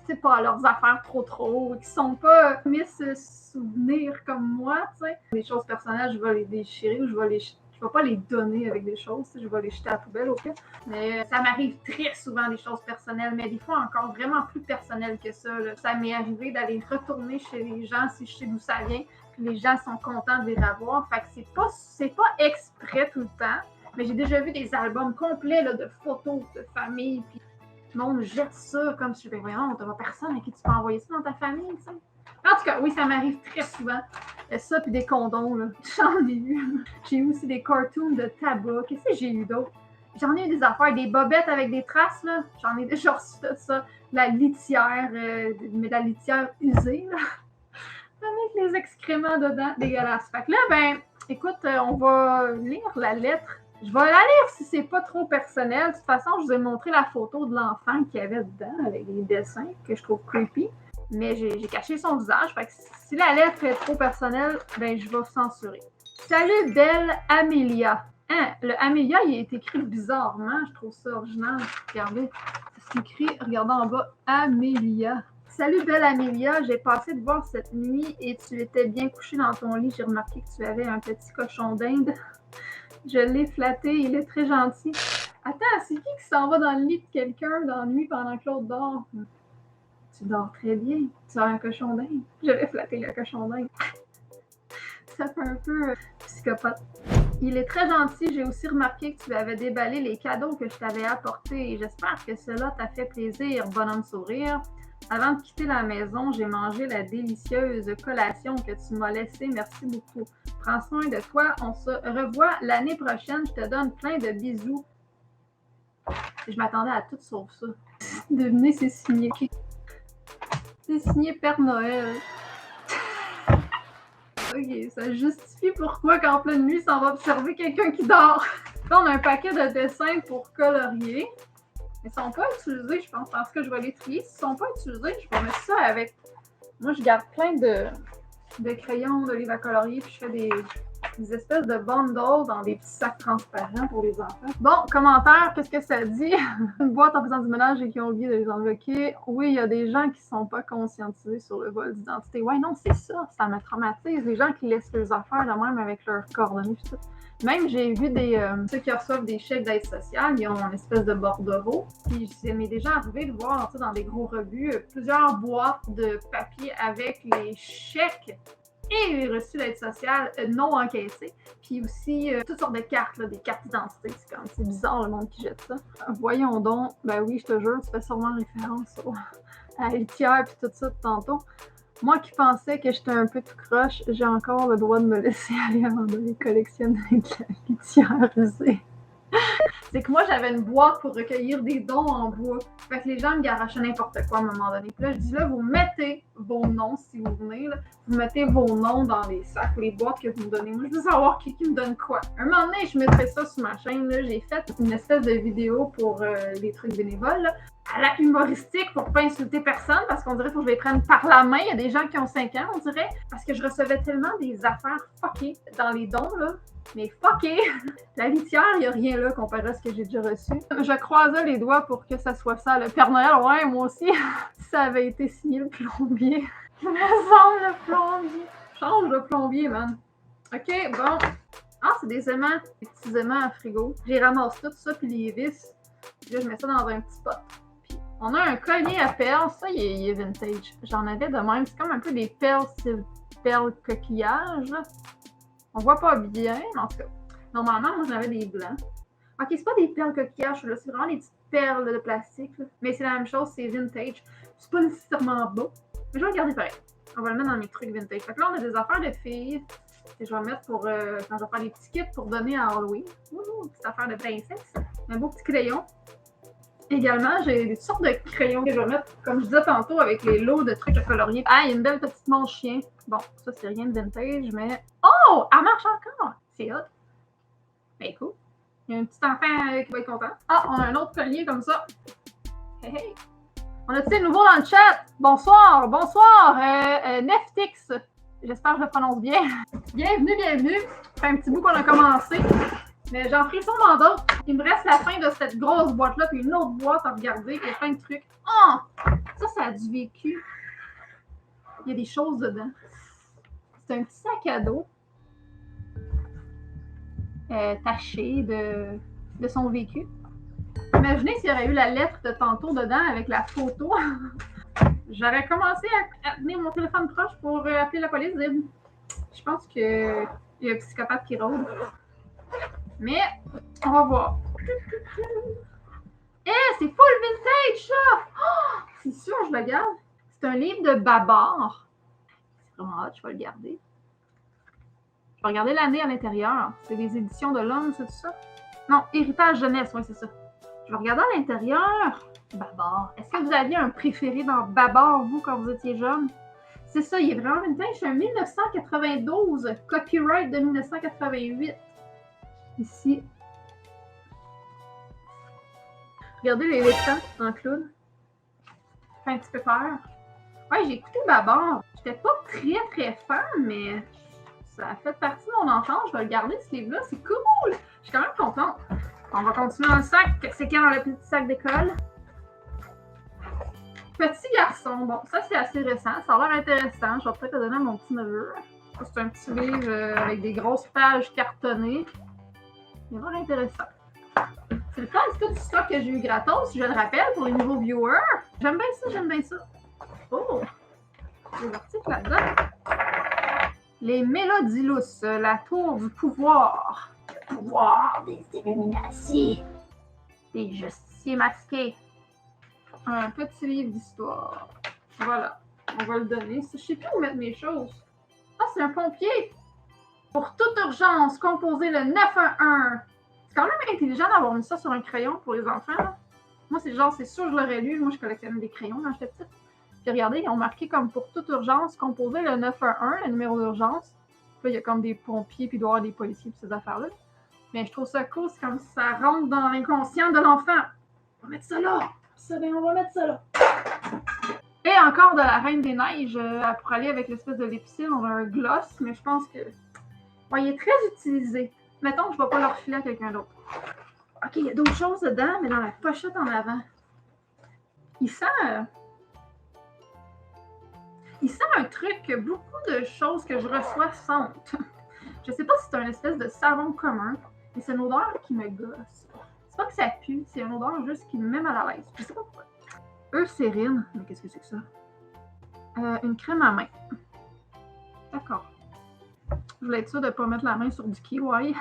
participent pas à leurs affaires trop, qui sont pas miss souvenirs comme moi, tu sais. Les choses personnelles, je vais les déchirer ou je vais pas les donner avec des choses, je vais les jeter à la poubelle au pire. Mais ça m'arrive très souvent des choses personnelles, mais des fois encore vraiment plus personnelles que ça. Là. Ça m'est arrivé d'aller retourner chez les gens si je sais d'où ça vient, puis les gens sont contents de les revoir. Fait que c'est pas exprès tout le temps, mais j'ai déjà vu des albums complets là, de photos de famille, puis le monde jette ça comme si je disais, voyons, t'as pas personne à qui tu peux envoyer ça dans ta famille, tu sais. En tout cas, oui, ça m'arrive très souvent. Ça, puis des condoms, là. J'en ai eu. J'ai eu aussi des cartoons de tabac. Qu'est-ce que j'ai eu d'autre? J'en ai eu des affaires, des bobettes avec des traces, là. J'en ai déjà reçu de ça. La litière, mais la litière usée, là. Avec les excréments dedans, dégueulasse. Fait que là, ben, écoute, on va lire la lettre. Je vais la lire si c'est pas trop personnel. De toute façon, je vous ai montré la photo de l'enfant qu'il y avait dedans avec les dessins que je trouve creepy. Mais j'ai caché son visage. Fait que si la lettre est trop personnelle, ben je vais censurer. Salut belle Amélia. Hein, le Amélia, il est écrit bizarrement. Je trouve ça original. Regardez. C'est écrit, regardez en bas, Amélia. Salut belle Amélia, j'ai passé te voir cette nuit et tu étais bien couchée dans ton lit. J'ai remarqué que tu avais un petit cochon d'Inde. Je l'ai flatté, il est très gentil. Attends, c'est qui s'en va dans le lit de quelqu'un dans la nuit pendant que l'autre dort? Tu dors très bien. Tu as un cochon d'Inde. Je vais flatter le cochon d'Inde. Ça fait un peu psychopathe. Il est très gentil. J'ai aussi remarqué que tu avais déballé les cadeaux que je t'avais apportés. J'espère que cela t'a fait plaisir, bonhomme sourire. Avant de quitter la maison, j'ai mangé la délicieuse collation que tu m'as laissée. Merci beaucoup. Prends soin de toi. On se revoit l'année prochaine. Je te donne plein de bisous. Je m'attendais à tout sauf ça. Devinez, c'est signé. C'est signé Père Noël. Ok, ça justifie pourquoi qu'en pleine nuit, ça va observer quelqu'un qui dort. Là, on a un paquet de dessins pour colorier. Ils sont pas utilisés, je pense. Parce que je vais les trier. S'ils sont pas utilisés, je vais mettre ça avec... Moi, je garde plein de crayons, de livres à colorier, puis je fais des espèces de bundles dans des petits sacs transparents pour les enfants. Bon, commentaire, qu'est-ce que ça dit? Une boîte en faisant du ménage et qui ont oublié de les enlever. Oui, il y a des gens qui sont pas conscientisés sur le vol d'identité. Ouais, non, c'est ça, ça me traumatise. Les gens qui laissent leurs affaires de même avec leurs coordonnées et tout. Même, j'ai vu ceux qui reçoivent des chèques d'aide sociale, ils ont une espèce de bordereau. Puis, ça m'est déjà arrivé de voir dans des gros rebuts plusieurs boîtes de papier avec les chèques et les reçus d'aide sociale non encaissés. Puis aussi, toutes sortes de cartes, là, des cartes d'identité. C'est bizarre le monde qui jette ça. Voyons donc, ben oui, je te jure, tu fais sûrement référence à litière puis tout ça de tantôt. Moi qui pensais que j'étais un peu tout croche, j'ai encore le droit de me laisser aller avant de les collectionner de la litière usée. C'est que moi, j'avais une boîte pour recueillir des dons en bois. Fait que les gens me garochaient n'importe quoi à un moment donné. Puis là, je dis là, vous mettez vos noms si vous venez. Là. Vous mettez vos noms dans les sacs ou les boîtes que vous me donnez. Moi, je veux savoir qui me donne quoi. Un moment donné, je mettrai ça sur ma chaîne. Là. J'ai fait une espèce de vidéo pour les trucs bénévoles. Là. À la humoristique pour pas insulter personne parce qu'on dirait qu'il faut que je les prenne par la main. Il y a des gens qui ont 5 ans, on dirait. Parce que je recevais tellement des affaires fuckées dans les dons, là. Mais fucké! La litière, il n'y a rien là comparé à ce que j'ai déjà reçu. Je croisais les doigts pour que ça soit ça. Le Père Noël, ouais, moi aussi. Si ça avait été signé le plombier. Je me sens le plombier. Change de plombier, man. Ok, bon. Ah, c'est des aimants. Des petits aimants à frigo. J'ai ramassé tout ça, puis les vis. Puis là, je mets ça dans un petit pot. Puis on a un collier à perles. Ça, il est vintage. J'en avais de même. C'est comme un peu des perles, style perles coquillages, là. On voit pas bien, mais en tout cas, normalement, moi, j'avais des blancs. Ok, c'est pas des perles coquillages, là, c'est vraiment des petites perles de plastique, là. Mais c'est la même chose, c'est vintage. C'est pas nécessairement beau, mais je vais le garder pareil. On va le mettre dans mes trucs vintage. Fait que là, on a des affaires de filles que je vais mettre pour, quand je vais faire des petits kits pour donner à Halloween. Une petite affaire de princesse. Un beau petit crayon. Également, j'ai des sortes de crayons que je vais mettre, comme je disais tantôt, avec les lots de trucs à colorier. Ah, il y a une belle petite manche chien. Bon, ça, c'est rien de vintage, mais... Oh! Elle marche encore! C'est hot! Ben, cool. Il y a un petit enfant qui va être content. Ah, on a un autre collier comme ça. Hey, hey! On a des nouveaux dans le chat. Bonsoir, bonsoir! Neftix. J'espère que je le prononce bien. Bienvenue, bienvenue. Ça fait un petit bout qu'on a commencé. Mais j'en ferai sûrement d'autres. Il me reste la fin de cette grosse boîte-là, puis une autre boîte à regarder, puis il y a plein de trucs. Oh! Ça a du vécu. Il y a des choses dedans. C'est un petit sac à dos taché de son vécu. Imaginez s'il y aurait eu la lettre de tantôt dedans avec la photo. J'aurais commencé à tenir mon téléphone proche pour appeler la police. Je pense qu'il y a un psychopathe qui rôde. Mais, on va voir. C'est full vintage, ça! Oh, c'est sûr, je le garde. C'est un livre de Babar. C'est vraiment hot, je vais le garder. Je vais regarder l'année à l'intérieur. C'est des éditions de l'homme, c'est tout ça? Non, Héritage Jeunesse, oui, c'est ça. Je vais regarder à l'intérieur. Babar. Est-ce que vous aviez un préféré dans Babar, vous, quand vous étiez jeune? C'est ça, il est vraiment vintage. C'est un 1992. Copyright de 1988. Ici. Regardez les dessins en clown. Ça fait un petit peu peur. Ouais, j'ai écouté Babar. J'étais pas très fan, mais ça a fait partie de mon enfance. Je vais le garder, ce livre-là. C'est cool! Je suis quand même contente. On va continuer dans le sac. C'est quand dans le petit sac d'école? Petit garçon. Bon, ça, c'est assez récent. Ça a l'air intéressant. Je vais peut-être le donner à mon petit neveu. C'est un petit livre avec des grosses pages cartonnées. Il va l'air intéressant. C'est le fun, c'est tout du stock que j'ai eu gratos, je le rappelle, pour les nouveaux viewers. J'aime bien ça, j'aime bien ça. Oh! Des articles là-dedans. Les Mélodilus, la tour du pouvoir. Le pouvoir des Illuminati. Des justiciers masqués. Un petit livre d'histoire. Voilà. On va le donner. Je sais plus où mettre mes choses. Ah, c'est un pompier! Pour toute urgence, composez le 911. C'est quand même intelligent d'avoir mis ça sur un crayon pour les enfants. Là. Moi, c'est genre, c'est sûr que je l'aurais lu. Moi, je collectionnais des crayons quand j'étais petite. Puis regardez, ils ont marqué comme pour toute urgence, composez le 911, le numéro d'urgence. Puis là, il y a comme des pompiers, puis il doit y avoir des policiers, puis ces affaires-là. Mais je trouve ça cool, c'est comme si ça rentre dans l'inconscient de l'enfant. On va mettre ça là. On va mettre ça là. Et encore de la Reine des Neiges, pour aller avec l'espèce de lipsil, on a un gloss, mais je pense que... Ouais, il est très utilisé. Mettons que je ne vais pas le refiler à quelqu'un d'autre. OK, il y a d'autres choses dedans, mais dans la pochette en avant. Il sent un truc que beaucoup de choses que je reçois sentent. Je sais pas si c'est un espèce de savon commun, mais c'est une odeur qui me gosse. C'est pas que ça pue, c'est une odeur juste qui me met mal à l'aise. Je sais pas pourquoi. Eucérine. Mais qu'est-ce que c'est que ça? Une crème à main. D'accord. Je voulais être sûre de ne pas mettre la main sur du kiwi.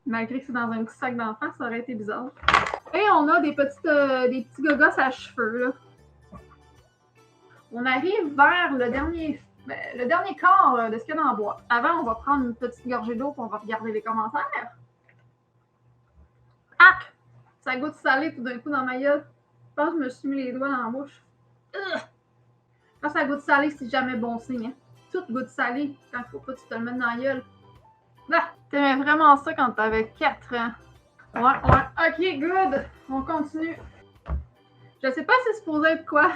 Malgré que c'est dans un petit sac d'enfant, ça aurait été bizarre. Et on a des petits gogos à cheveux, là. On arrive vers le dernier quart de ce qu'il y a dans la boîte. Avant, on va prendre une petite gorgée d'eau et on va regarder les commentaires. Ah! Ça goûte salé tout d'un coup dans ma gueule. Je pense que je me suis mis les doigts dans la bouche. Quand ça goûte salé, c'est jamais bon signe. Hein? Tout goûte salé quand il faut pas que tu te le mettes dans la gueule. Ah! T'aimais vraiment ça quand t'avais 4 ans. Ouais. Ok, good. On continue. Je sais pas si c'est supposé être quoi.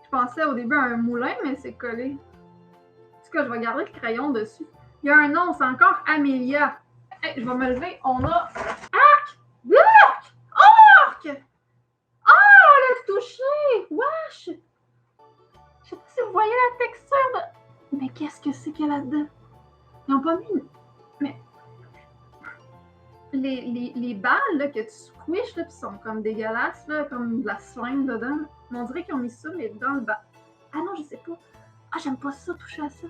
Je pensais au début à un moulin, mais c'est collé. En tout cas, je vais garder le crayon dessus. Il y a un nom, c'est encore Amélia. Hey, je vais me lever. On a... Arc! Arc! Arc! Oh, le toucher! Wesh! Je sais pas si vous voyez la texture de... Mais qu'est-ce que c'est qu'il y a là-dedans? Ils n'ont pas mis... Mais... Les balles là, que tu squishes, là, puis sont comme dégueulasses, là, comme de la slime dedans. Mais on dirait qu'ils ont mis ça, mais dans le bas. Ah non, je sais pas. Ah, j'aime pas ça, toucher à ça.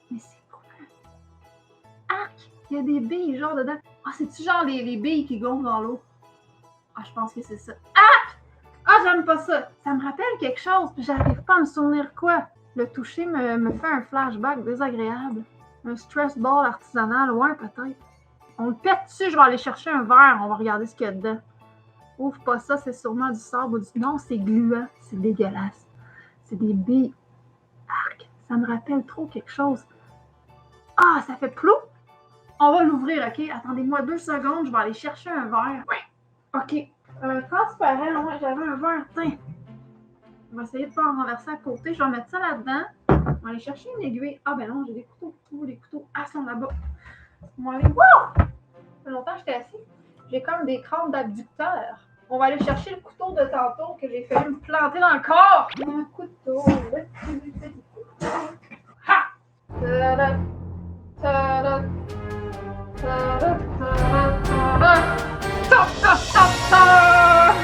Mais c'est quoi? Arc! Il y a des billes, genre, dedans. Ah, c'est-tu genre les billes qui gonflent dans l'eau? Ah, je pense que c'est ça. Arc! Ah, j'aime pas ça. Ça me rappelle quelque chose, puis j'arrive pas à me souvenir quoi. Le toucher me fait un flashback désagréable. Un stress ball artisanal, ouais, peut-être. On le pète dessus, je vais aller chercher un verre, on va regarder ce qu'il y a dedans. Ouvre pas ça, c'est sûrement du sable ou du... Non, c'est gluant, c'est dégueulasse. C'est des billes. Arc, ça me rappelle trop quelque chose. Ah, ça fait plou. On va l'ouvrir, OK? Attendez-moi 2 secondes, je vais aller chercher un verre. Oui. OK. Transparent, ouais, j'avais un verre. Tiens. On va essayer de pas en renverser à côté. Je vais mettre ça là-dedans. On va aller chercher une aiguille. Ah, ben non, j'ai des couteaux. Les couteaux. Ah, ils sont là-bas. On va aller... Wow! Ça fait longtemps que j'étais assise. J'ai comme des crânes d'abducteurs. On va aller chercher le couteau de tantôt que j'ai failli me planter dans le corps. Un couteau. Ha! Ta-da! Ta-da! Ta-da! Ta-da! Stop, stop, stop, stop!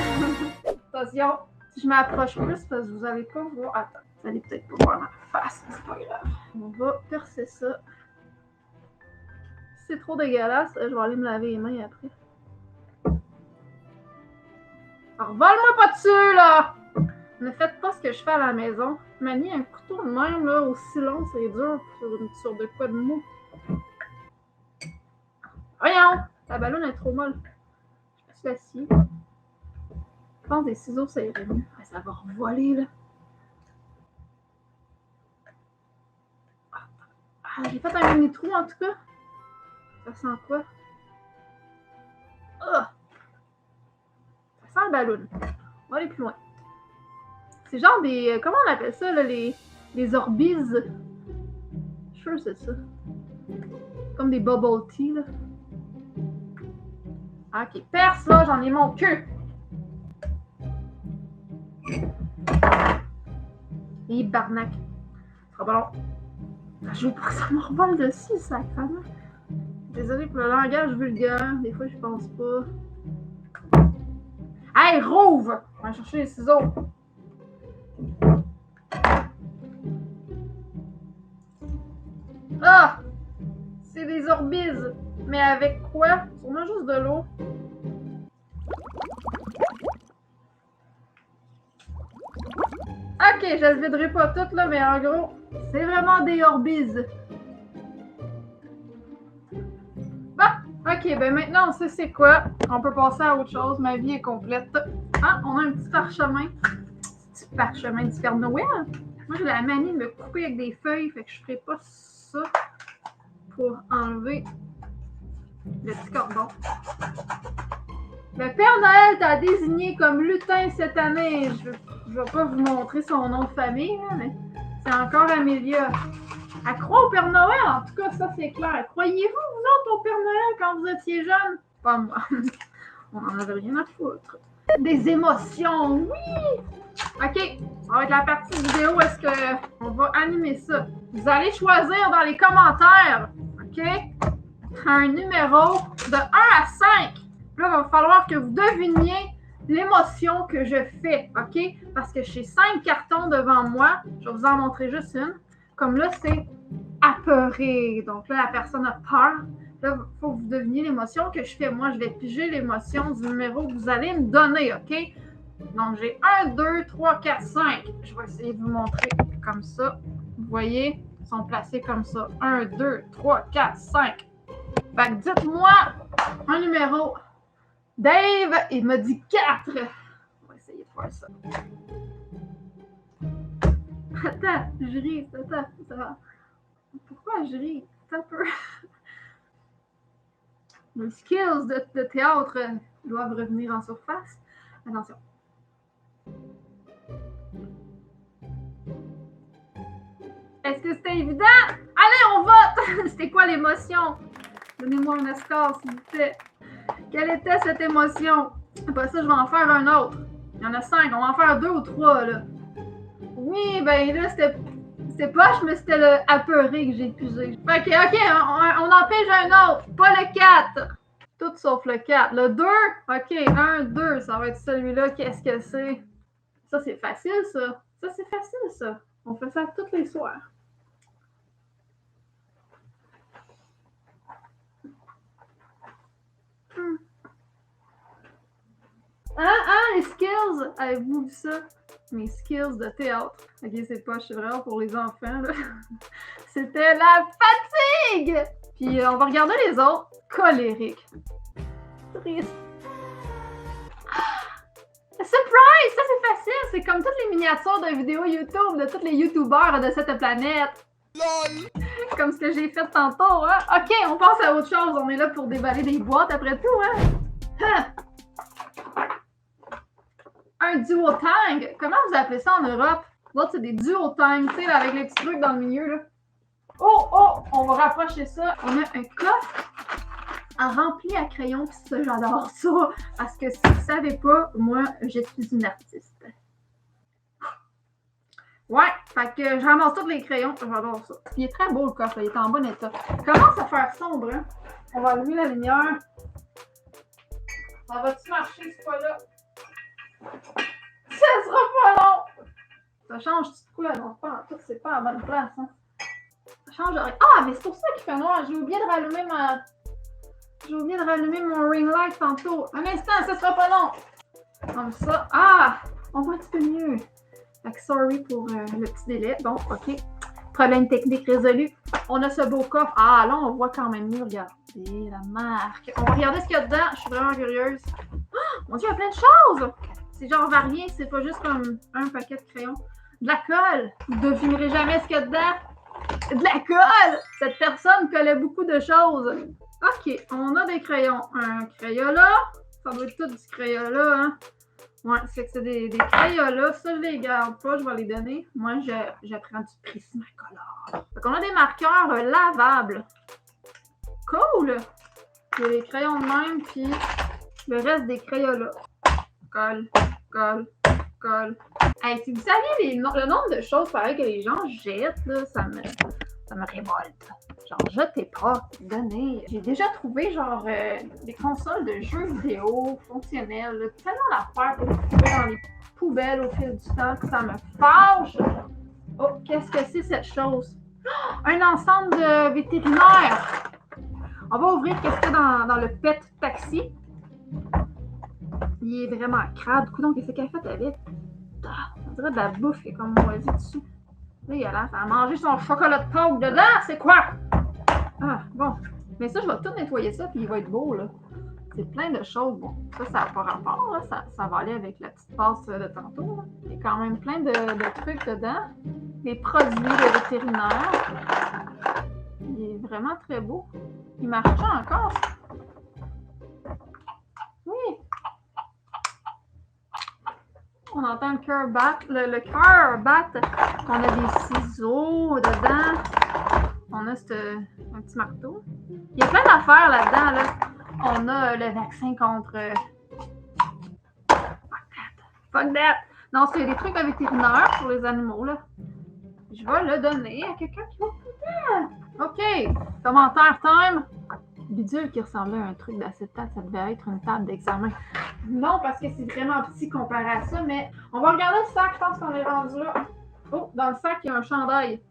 Attention, si je m'approche plus, parce que vous allez pas voir. Attends, vous allez peut-être pas voir ma face, mais c'est pas grave. On va percer ça. Si c'est trop dégueulasse, je vais aller me laver les mains après. Alors, vole-moi pas dessus, là! Ne faites pas ce que je fais à la maison. Manier un couteau de même, là, aussi long, c'est dur sur de quoi de mou. Voyons! La ballonne est trop molle. Je me suis assis. Je pense des ciseaux, ça irait mieux. Ça va revoler, là. Ah, j'ai fait un mini trou, en tout cas. Ça sent quoi? Ah! Ça sent le ballon. On va aller plus loin. C'est genre des... Comment on appelle ça, là? Les orbises. Je suis sûre que c'est ça. Comme des bubble tea, là. Ok, perce, là, j'en ai mon cul. Et barnac. Ça sera pas long. Je veux pas que ça me revole dessus, sacrément. Désolée pour le langage vulgaire. Des fois, je pense pas. Hey, rouvre! On va chercher les ciseaux. Ah! C'est des orbises. Mais avec quoi? Sûrement juste de l'eau. Ok, je le viderai pas tout là, mais en gros, c'est vraiment des orbises. Bon, ok, ben maintenant on sait c'est quoi. On peut passer à autre chose. Ma vie est complète. Ah, on a un petit parchemin. Petit parchemin du Père Noël. Moi, j'ai la manie de me couper avec des feuilles, fait que je ferai pas ça pour enlever le petit cordon. Le Père Noël t'a désigné comme lutin cette année. Je vais pas vous montrer son nom de famille, là, mais c'est encore Amélia. Elle croit au Père Noël, en tout cas, ça c'est clair. Croyez-vous, vous autres, au Père Noël quand vous étiez jeune? Pas moi. On en avait rien à foutre. Des émotions, oui! Ok, ça va être la partie vidéo. Est-ce qu'on va animer ça? Vous allez choisir dans les commentaires, ok? Un numéro de 1 à 5. Là, il va falloir que vous deviniez l'émotion que je fais, ok? Parce que j'ai 5 cartons devant moi. Je vais vous en montrer juste une. Comme là, c'est apeuré. Donc là, la personne a peur. Là, il faut que vous deviniez l'émotion que je fais. Moi, je vais piger l'émotion du numéro que vous allez me donner, ok? Donc, j'ai 1, 2, 3, 4, 5. Je vais essayer de vous montrer comme ça. Vous voyez, ils sont placés comme ça. 1, 2, 3, 4, 5. Fait que dites-moi un numéro. Dave, il m'a dit 4. On va essayer de faire ça. Attends, je ris. Attends. Pourquoi je ris? Attends un peu. Mes skills de théâtre doivent revenir en surface. Attention. Est-ce que c'était évident? Allez, on vote! C'était quoi l'émotion? Donnez-moi un score, s'il vous plaît. Quelle était cette émotion? Après ça, je vais en faire un autre. Il y en a 5. On va en faire 2 ou 3, là. Oui, ben là, c'était poche, mais c'était le apeuré que j'ai épuisé. Ok, on en pige un autre. Pas le 4. Tout sauf le 4. Le 2, ok, 1, 2, ça va être celui-là. Qu'est-ce que c'est? Ça, c'est facile, ça. Ça, c'est facile, ça. On fait ça tous les soirs. Les skills! Avez-vous vu ça? Mes skills de théâtre. Ok, c'est pas, c'est vraiment pour les enfants, là. C'était la fatigue! Puis on va regarder les autres. Colérique. Triste. Surprise! Ça, c'est facile! C'est comme toutes les miniatures de vidéos YouTube de tous les YouTubers de cette planète. LOL! Comme ce que j'ai fait tantôt, hein? Ok, on passe à autre chose. On est là pour déballer des boîtes après tout, hein? Un duotang. Comment vous appelez ça en Europe? L'autre, c'est des duotangs, tu sais, avec les petits trucs dans le milieu, là. Oh! On va rapprocher ça. On a un coffre rempli à crayon, puis ça, j'adore ça. Parce que si vous ne savez pas, moi, je suis une artiste. Ouais, fait que je ramasse tous les crayons, j'adore ça. Il est très beau le coffre, il est en bon état. Il commence à faire sombre, hein? On va allumer la lumière. Ça va-tu marcher, ce fois-là? Ça sera pas long! Ça change-tu de quoi? Non, pas en tout, c'est pas à la bonne place, hein? Ça change rien. Ah, mais c'est pour ça qu'il fait noir. J'ai oublié de rallumer mon ring light tantôt. Un instant, ça sera pas long! Comme ça. Ah! On voit un petit peu mieux. Fait que sorry pour le petit délai. Bon, OK. Problème technique résolu. On a ce beau coffre. Ah, là, on voit quand même mieux. Regardez la marque. On va regarder ce qu'il y a dedans. Je suis vraiment curieuse. Oh, mon Dieu, il y a plein de choses! C'est genre varié. C'est pas juste comme un paquet de crayons. De la colle. Vous devinerez jamais ce qu'il y a dedans. De la colle! Cette personne collait beaucoup de choses. OK. On a des crayons. Un Crayola. Ça doit être tout du Crayola, hein? Ouais, c'est que c'est des Crayolas. Ça, je les garde pas, je vais les donner. Moi, j'apprends du Prismacolor. Fait qu'on a des marqueurs lavables. Cool! Il y a des crayons de même, puis le reste des Crayolas. Colle, colle, colle. Hey, si vous saviez le nombre de choses pareilles que les gens jettent, là, ça me révolte. Genre, jetez pas, donnez. J'ai déjà trouvé, genre, des consoles de jeux vidéo fonctionnelles. Là, tellement d'affaires pour les trouver dans les poubelles au fil du temps que ça me fâche. Oh, qu'est-ce que c'est cette chose? Oh, un ensemble de vétérinaires. On va ouvrir qu'est-ce qu'il y a dans le pet taxi. Il est vraiment crade. Coudonc, qu'est-ce qu'elle a fait avec? On dirait de la bouffe, il est comme moisi dessus. Là, il a l'air à manger son chocolat de Pâques dedans, c'est quoi? Ah, bon. Mais ça, je vais tout nettoyer ça, puis il va être beau, là. C'est plein de choses. Bon, ça n'a pas rapport, là. Ça va aller avec la petite passe de tantôt, là. Il y a quand même plein de trucs dedans. Des produits de vétérinaire. Il est vraiment très beau. Il marche encore? Oui. On entend le cœur battre. Le cœur battre. On a des ciseaux dedans. On a un petit marteau. Il y a plein d'affaires là-dedans. Là. On a le vaccin contre... Fuck that! Non, c'est des trucs de vétérinaire pour les animaux. Là. Je vais le donner à quelqu'un qui va le OK. Commentaire time. Bidule qui ressemblait à un truc d'acétate, ça devait être une table d'examen. Non, parce que c'est vraiment petit comparé à ça, mais on va regarder le sac, je pense qu'on est rendu là. Oh, dans le sac, il y a un chandail.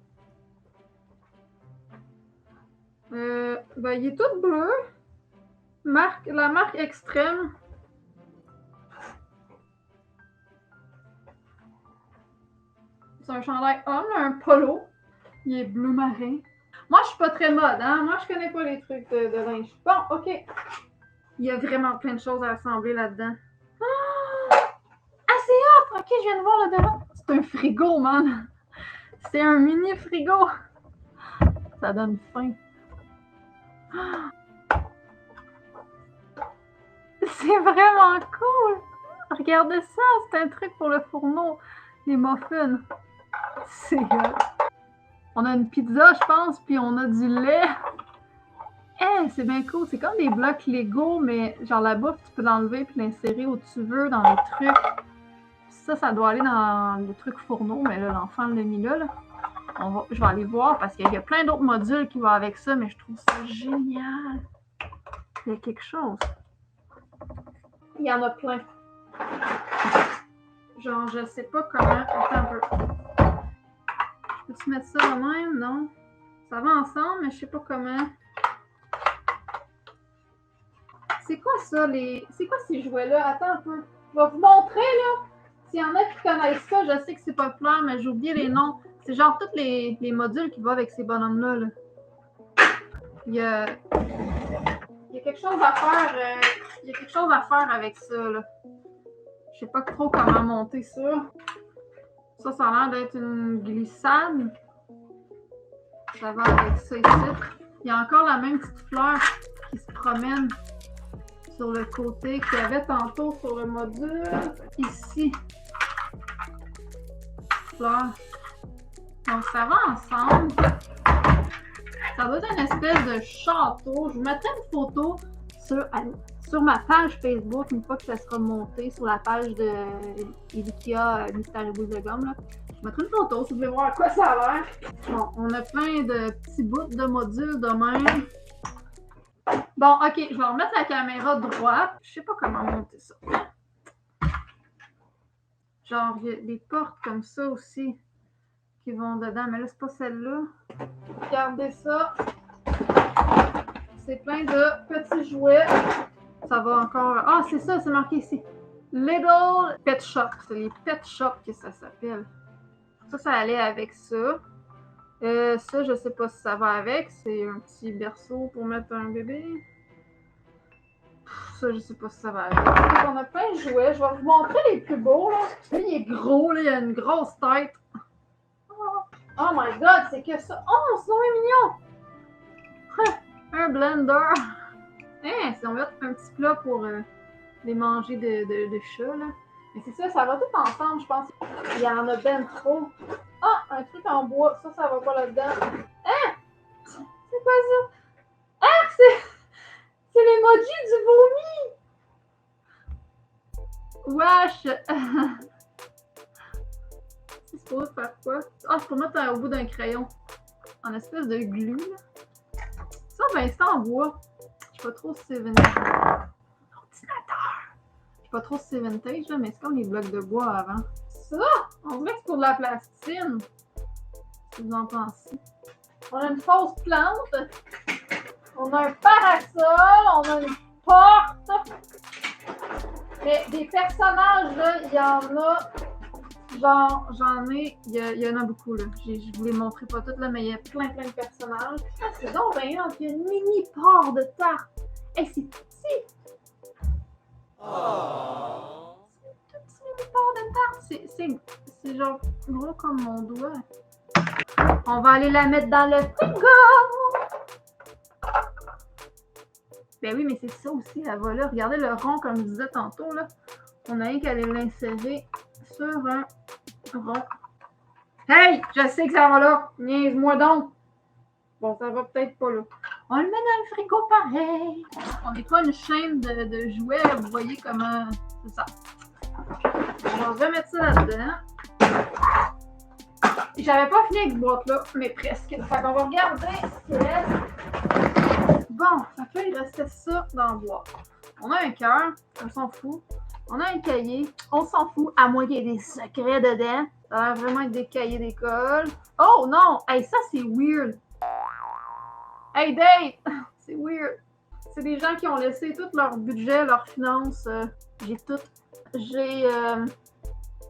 Ben, il est tout bleu. La marque extrême. C'est un chandail homme, un polo. Il est bleu marin. Moi, je suis pas très mode, hein. Moi, je connais pas les trucs de linge. Bon, OK. Il y a vraiment plein de choses à assembler là-dedans. Ah, c'est hot! OK, je viens de voir le devant. C'est un frigo, man. C'est un mini frigo. Ça donne faim. C'est vraiment cool! Regardez ça, c'est un truc pour le fourneau. Les muffins. C'est On a une pizza, je pense, puis on a du lait. Hey, c'est bien cool. C'est comme des blocs Lego, mais genre la bouffe, tu peux l'enlever puis l'insérer où tu veux dans les trucs. Ça doit aller dans le truc fourneau, mais là, l'enfant l'a mis là. Je vais aller voir parce qu'il y a plein d'autres modules qui vont avec ça, mais je trouve ça génial. Il y a quelque chose. Il y en a plein. Genre, je sais pas comment. Attends un peu. Peux-tu mettre ça de même? Non. Ça va ensemble, mais je sais pas comment. C'est quoi ça, C'est quoi ces jouets-là? Attends un peu. Je vais vous montrer, là. S'il y en a qui connaissent ça, je sais que c'est populaire, mais j'ai oublié les noms. C'est genre tous les modules qui vont avec ces bonhommes-là. Là. Il y a quelque chose à faire. Il y a quelque chose à faire avec ça, là. Je sais pas trop comment monter ça. Ça a l'air d'être une glissade. Ça va avec ça ici. Il y a encore la même petite fleur qui se promène sur le côté qu'il y avait tantôt sur le module. Ici. Fleur. Donc ça va ensemble. Ça doit être une espèce de château. Je vous mettrai une photo sur ma page Facebook, une fois que ça sera monté sur la page de Elika Mystère et Boule de Gomme, là, je mettrai une photo si vous voulez voir à quoi ça a l'air. Bon, on a plein de petits bouts de modules de même. Bon, ok, je vais remettre la caméra droite. Je sais pas comment monter ça. Genre, il y a des portes comme ça aussi qui vont dedans, mais là, c'est pas celle-là. Regardez ça. C'est plein de petits jouets. Ça va encore... Ah, c'est ça, c'est marqué ici. Little Pet Shop. C'est les Pet Shop que ça s'appelle. Ça allait avec ça. Ça, je sais pas si ça va avec. C'est un petit berceau pour mettre un bébé. Ça, je sais pas si ça va avec. Donc, on a plein de jouets. Je vais vous montrer les plus beaux, là. Lui, il est gros, là. Il a une grosse tête. Oh my god, c'est que ça. Oh, c'est vraiment mignon! Un blender. Hein, si on met un petit plat pour les manger de chat, là. Mais c'est ça va tout ensemble, je pense. Il y en a ben trop. Ah, un truc en bois. Ça va pas là-dedans. Hein? C'est quoi ça? Ah, c'est l'emoji du vomi! Wesh! C'est supposé faire quoi? Ah, je peux mettre au bout d'un crayon. En espèce de glue, là. Ça, ben, c'est en bois. Je sais pas trop si c'est vintage. Ordinateur! Je sais pas trop si c'est vintage, là, mais c'est comme les blocs de bois avant. Ça! On dirait que c'est pour de la plastine. Qu'est-ce que vous en pensez? On a une fausse plante. On a un parasol. On a une porte. Mais des personnages, là, il y en a. Genre, j'en ai. Il y en a beaucoup, là. Je vous les montrerai pas toutes, là, mais il y a plein de personnages. Ah, c'est donc bien, il y a une mini part de tarte. Hey, c'est petit! Oh. C'est une toute mini part de tarte. C'est genre gros comme mon doigt. On va aller la mettre dans le frigo! Ben oui, mais c'est ça aussi, elle va là. Regardez le rond, comme je disais tantôt, là. On a rien qu'à aller l'insérer sur un rond. Hey! Je sais que ça va là! Niaise-moi donc! Bon, ça va peut-être pas là. On le met dans le frigo pareil! On n'est pas une chaîne de jouets, vous voyez comment... C'est ça. On va remettre ça là-dedans. J'avais pas fini avec cette boîte-là, mais presque. Fait qu'on va regarder ce qu'il reste. Bon, ça fait il restait ça dans la boîte. On a un cœur, on s'en fout. On a un cahier, on s'en fout, à moins qu'il y ait des secrets dedans. Ça a l'air vraiment être des cahiers d'école. Oh non! Hey, ça c'est weird! Hey Dave! C'est weird! C'est des gens qui ont laissé tout leur budget, leurs finances. J'ai tout. J'ai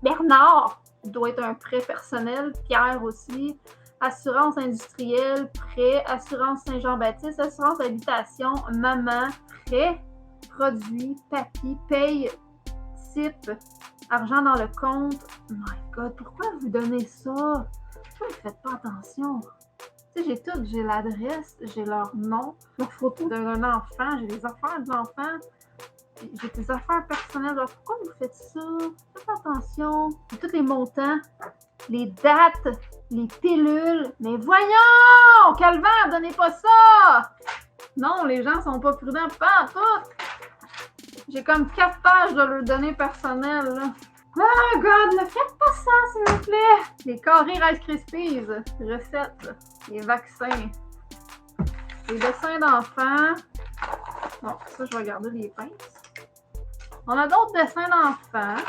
Bernard, il doit être un prêt personnel. Pierre aussi. Assurance industrielle, prêt. Assurance Saint-Jean-Baptiste, assurance habitation, maman, prêt, produit, papier, paye, type, argent dans le compte. Oh my god, pourquoi vous donnez ça? Pourquoi vous faites pas attention? Tu sais, j'ai tout, j'ai l'adresse, j'ai leur nom, leur photo d'un enfant, j'ai les affaires de l'enfant, j'ai des affaires personnelles. Alors, pourquoi vous faites ça? Faites attention. J'ai tous les montants, les dates, les pilules. Mais voyons! Calvaire, donnez pas ça! Non, les gens sont pas prudents, pas en tout! J'ai comme 4 pages de leurs données personnelles, là. Oh god, ne faites pas ça, s'il vous plaît! Les carrés Rice Krispies, recettes, les vaccins, les dessins d'enfants. Bon, ça, je vais regarder les pinces. On a d'autres dessins d'enfants.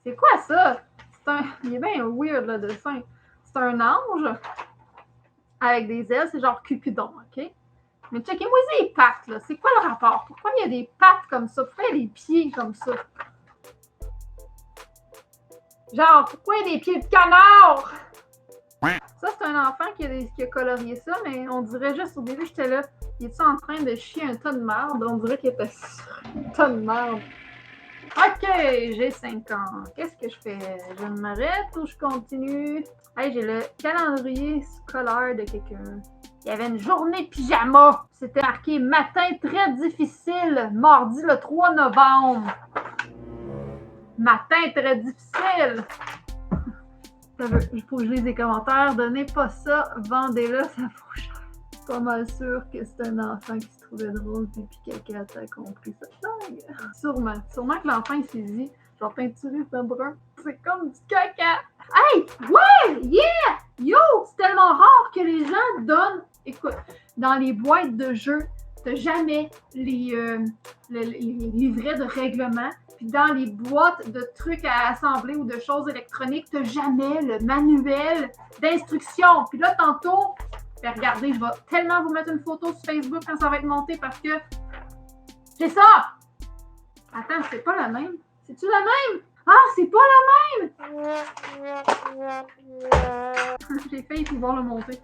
C'est quoi ça? Il est bien weird, le dessin. C'est un ange avec des ailes, c'est genre Cupidon, ok? Mais checkez-moi les pattes, là. C'est quoi le rapport? Pourquoi il y a des pattes comme ça? Pourquoi il y a des pieds comme ça? Genre, pourquoi il y a des pieds de canard? Ça, c'est un enfant qui a colorié ça, mais on dirait juste au début, j'étais là, il est en train de chier un tas de merde? On dirait qu'il était sur un tas de merde. Ok, j'ai 5 ans. Qu'est-ce que je fais? Je m'arrête ou je continue? Hey, j'ai le calendrier scolaire de quelqu'un. Il y avait une journée pyjama. C'était marqué matin très difficile, mardi le 3 novembre. Matin très difficile. Il faut que je lise les commentaires. Donnez pas ça, vendez-le, ça vaut cher. Pas mal sûr que c'est un enfant qui se trouvait drôle pipi caca, t'as compris cette blague? Sûrement. Sûrement que l'enfant il s'est dit, je vais peinturer ce brun. C'est comme du caca. Hey! Ouais! Yeah! Yo! C'est tellement rare que les gens donnent. Écoute, dans les boîtes de jeux, t'as jamais les livrets de règlement. Puis dans les boîtes de trucs à assembler ou de choses électroniques, t'as jamais le manuel d'instruction. Puis là, tantôt, ben regardez, je vais tellement vous mettre une photo sur Facebook quand ça va être monté parce que c'est ça! Attends, c'est pas la même. C'est-tu la même? Ah, c'est pas la même! J'ai failli pouvoir le monter.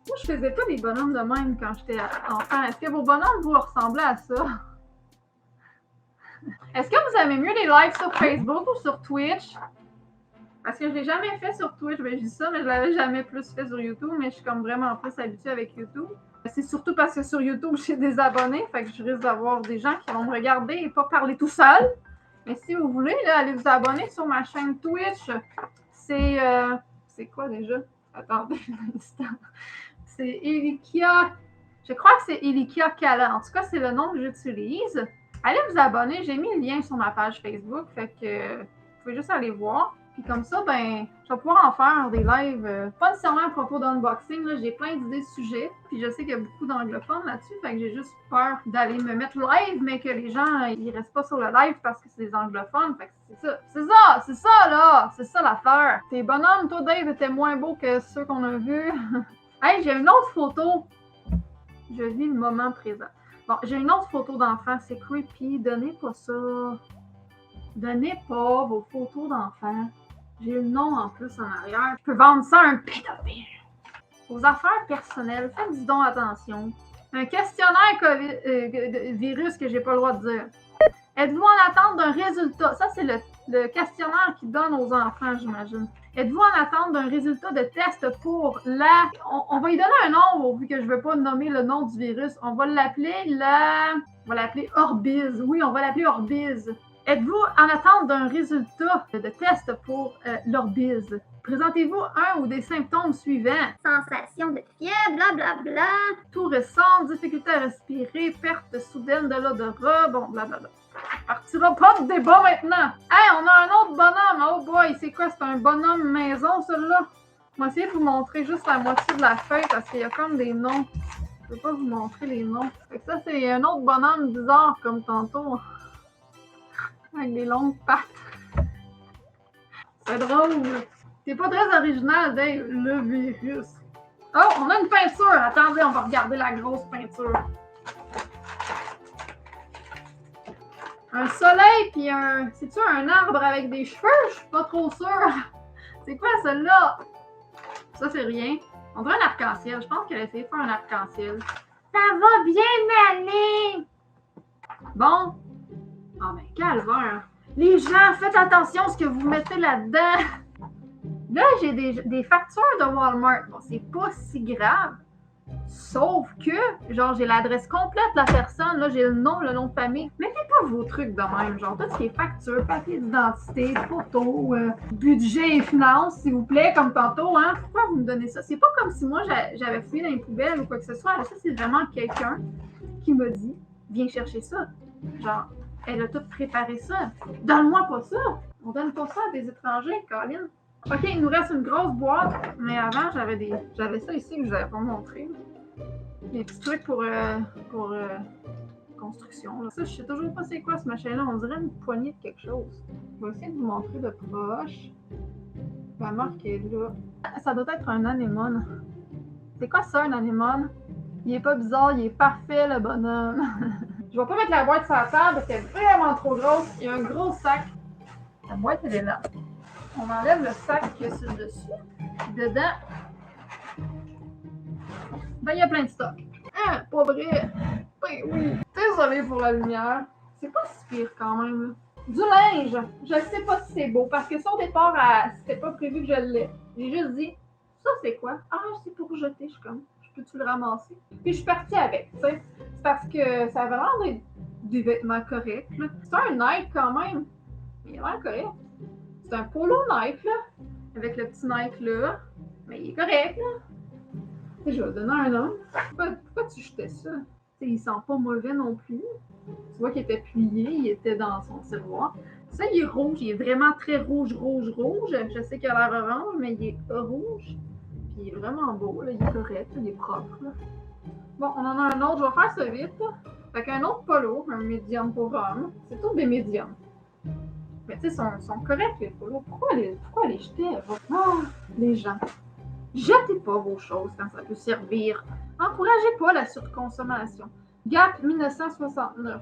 Moi, je faisais pas des bonhommes de même quand j'étais enfant. Est-ce que vos bonhommes vous ressemblaient à ça? Est-ce que vous aimez mieux les lives sur Facebook ou sur Twitch? Parce que je l'ai jamais fait sur Twitch, ben, je dis ça, mais je l'avais jamais plus fait sur YouTube, mais je suis comme vraiment plus habituée avec YouTube. C'est surtout parce que sur YouTube, j'ai des abonnés, fait que je risque d'avoir des gens qui vont me regarder et pas parler tout seul. Mais si vous voulez, là, allez vous abonner sur ma chaîne Twitch. C'est quoi déjà? Attendez un instant. C'est Elikia. Je crois que c'est Elikia Kala. En tout cas, c'est le nom que j'utilise. Allez vous abonner. J'ai mis le lien sur ma page Facebook. Fait que vous pouvez juste aller voir. Puis comme ça, ben, je vais pouvoir en faire des lives, pas nécessairement à propos d'unboxing. J'ai plein d'idées de sujets. Puis je sais qu'il y a beaucoup d'anglophones là-dessus. Fait que j'ai juste peur d'aller me mettre live, mais que les gens, ils restent pas sur le live parce que c'est des anglophones. Fait que c'est ça, là. C'est ça l'affaire. Tes bonhommes, toi, Dave, étaient moins beaux que ceux qu'on a vus. Hey, j'ai une autre photo. Je vis le moment présent. Bon, j'ai une autre photo d'enfant. C'est creepy. Donnez pas ça. Donnez pas vos photos d'enfants. J'ai le nom en plus en arrière. Je peux vendre ça à un pédophile. Aux affaires personnelles, faites donc attention. Un questionnaire COVID, virus que j'ai pas le droit de dire. Êtes-vous en attente d'un résultat? Ça, c'est le questionnaire qu'ils donnent aux enfants, j'imagine. Êtes-vous en attente d'un résultat de test pour la... On va y donner un nom, vu que je ne veux pas nommer le nom du virus. On va l'appeler On va l'appeler Orbiz. Oui, on va l'appeler Orbiz. Êtes-vous en attente d'un résultat de test pour l'Orbiz? Présentez-vous un ou des symptômes suivants. Sensation de fièvre, blablabla. Tout récent, difficulté à respirer, perte soudaine de l'odorat, bon, blablabla. Partira pas de débat maintenant. Hey, on a un autre bonhomme. Oh boy, c'est quoi? C'est un bonhomme maison, celui-là? Je vais essayer de vous montrer juste la moitié de la feuille parce qu'il y a comme des noms. Je ne peux pas vous montrer les noms. Fait que ça, c'est un autre bonhomme bizarre comme tantôt. Avec des longues pattes. C'est drôle. C'est pas très original, Dave. Le virus. Oh, on a une peinture. Attendez, on va regarder la grosse peinture. Un soleil puis un... C'est-tu un arbre avec des cheveux? Je suis pas trop sûre. C'est quoi celle-là? Ça, c'est rien. On dirait un arc-en-ciel. Je pense qu'elle a essayé de faire un arc-en-ciel. Ça va bien aller. Bon. Ah ben, calvaire. Les gens, faites attention à ce que vous mettez là-dedans. Là, j'ai des factures de Walmart. Bon, c'est pas si grave. Sauf que, genre, j'ai l'adresse complète de la personne. Là, j'ai le nom de famille. Mettez pas vos trucs de même. Genre, tout ce qui est facture, papier d'identité, photo, budget et finances, s'il vous plaît, comme tantôt, hein. Pourquoi vous me donnez ça? C'est pas comme si moi, j'avais fouillé dans les poubelles ou quoi que ce soit. Là, ça, c'est vraiment quelqu'un qui me dit, viens chercher ça. Genre, elle a tout préparé ça. Donne-moi pas ça. On donne pas ça à des étrangers, Colin. OK, il nous reste une grosse boîte, mais avant, j'avais ça ici que je vous avais pas montré. Des petits trucs pour construction. Là. Ça, je sais toujours pas c'est quoi ce machin-là. On dirait une poignée de quelque chose. Je vais essayer de vous montrer de proche. La marque est là. Ça doit être un anémone. C'est quoi ça, un anémone? Il est pas bizarre, il est parfait, le bonhomme. Je vais pas mettre la boîte sur la table parce qu'elle est vraiment trop grosse. Il y a un gros sac. La boîte, elle est là. On enlève le sac qu'il y a sur le dessus. Puis dedans, ben, il y a plein de stock. Hein, pas vrai? Ben oui. Désolé pour la lumière. C'est pas si pire quand même. Là. Du linge. Je sais pas si c'est beau parce que ça, au départ, c'était pas prévu que je l'ai. J'ai juste dit, ça c'est quoi? Ah, c'est pour jeter. Je suis comme, je peux-tu le ramasser? Puis je suis partie avec, tu sais. C'est parce que ça avait l'air d'être des vêtements corrects. Là. C'est un Nike quand même. Mais il a l'air correct. C'est un polo Nike, là. Avec le petit Nike là. Mais il est correct, là. sais, je vais donner un nom. Pourquoi tu jetais ça? Tu sais, il sent pas mauvais non plus. Tu vois qu'il était plié, il était dans son tiroir. Ça, il est rouge, il est vraiment très rouge. Je sais qu'il a l'air orange, mais il est rouge. Puis il est vraiment beau, là, il est correct, il est propre. Là. Bon, on en a un autre, je vais faire ça vite. Là. Fait qu'un autre polo, un médium pour homme. C'est tous des médiums. Mais tu sais, sont corrects les polos. Pourquoi les jeter? Oh, les gens. Jetez pas vos choses quand ça peut servir. Encouragez pas la surconsommation. Gap 1969.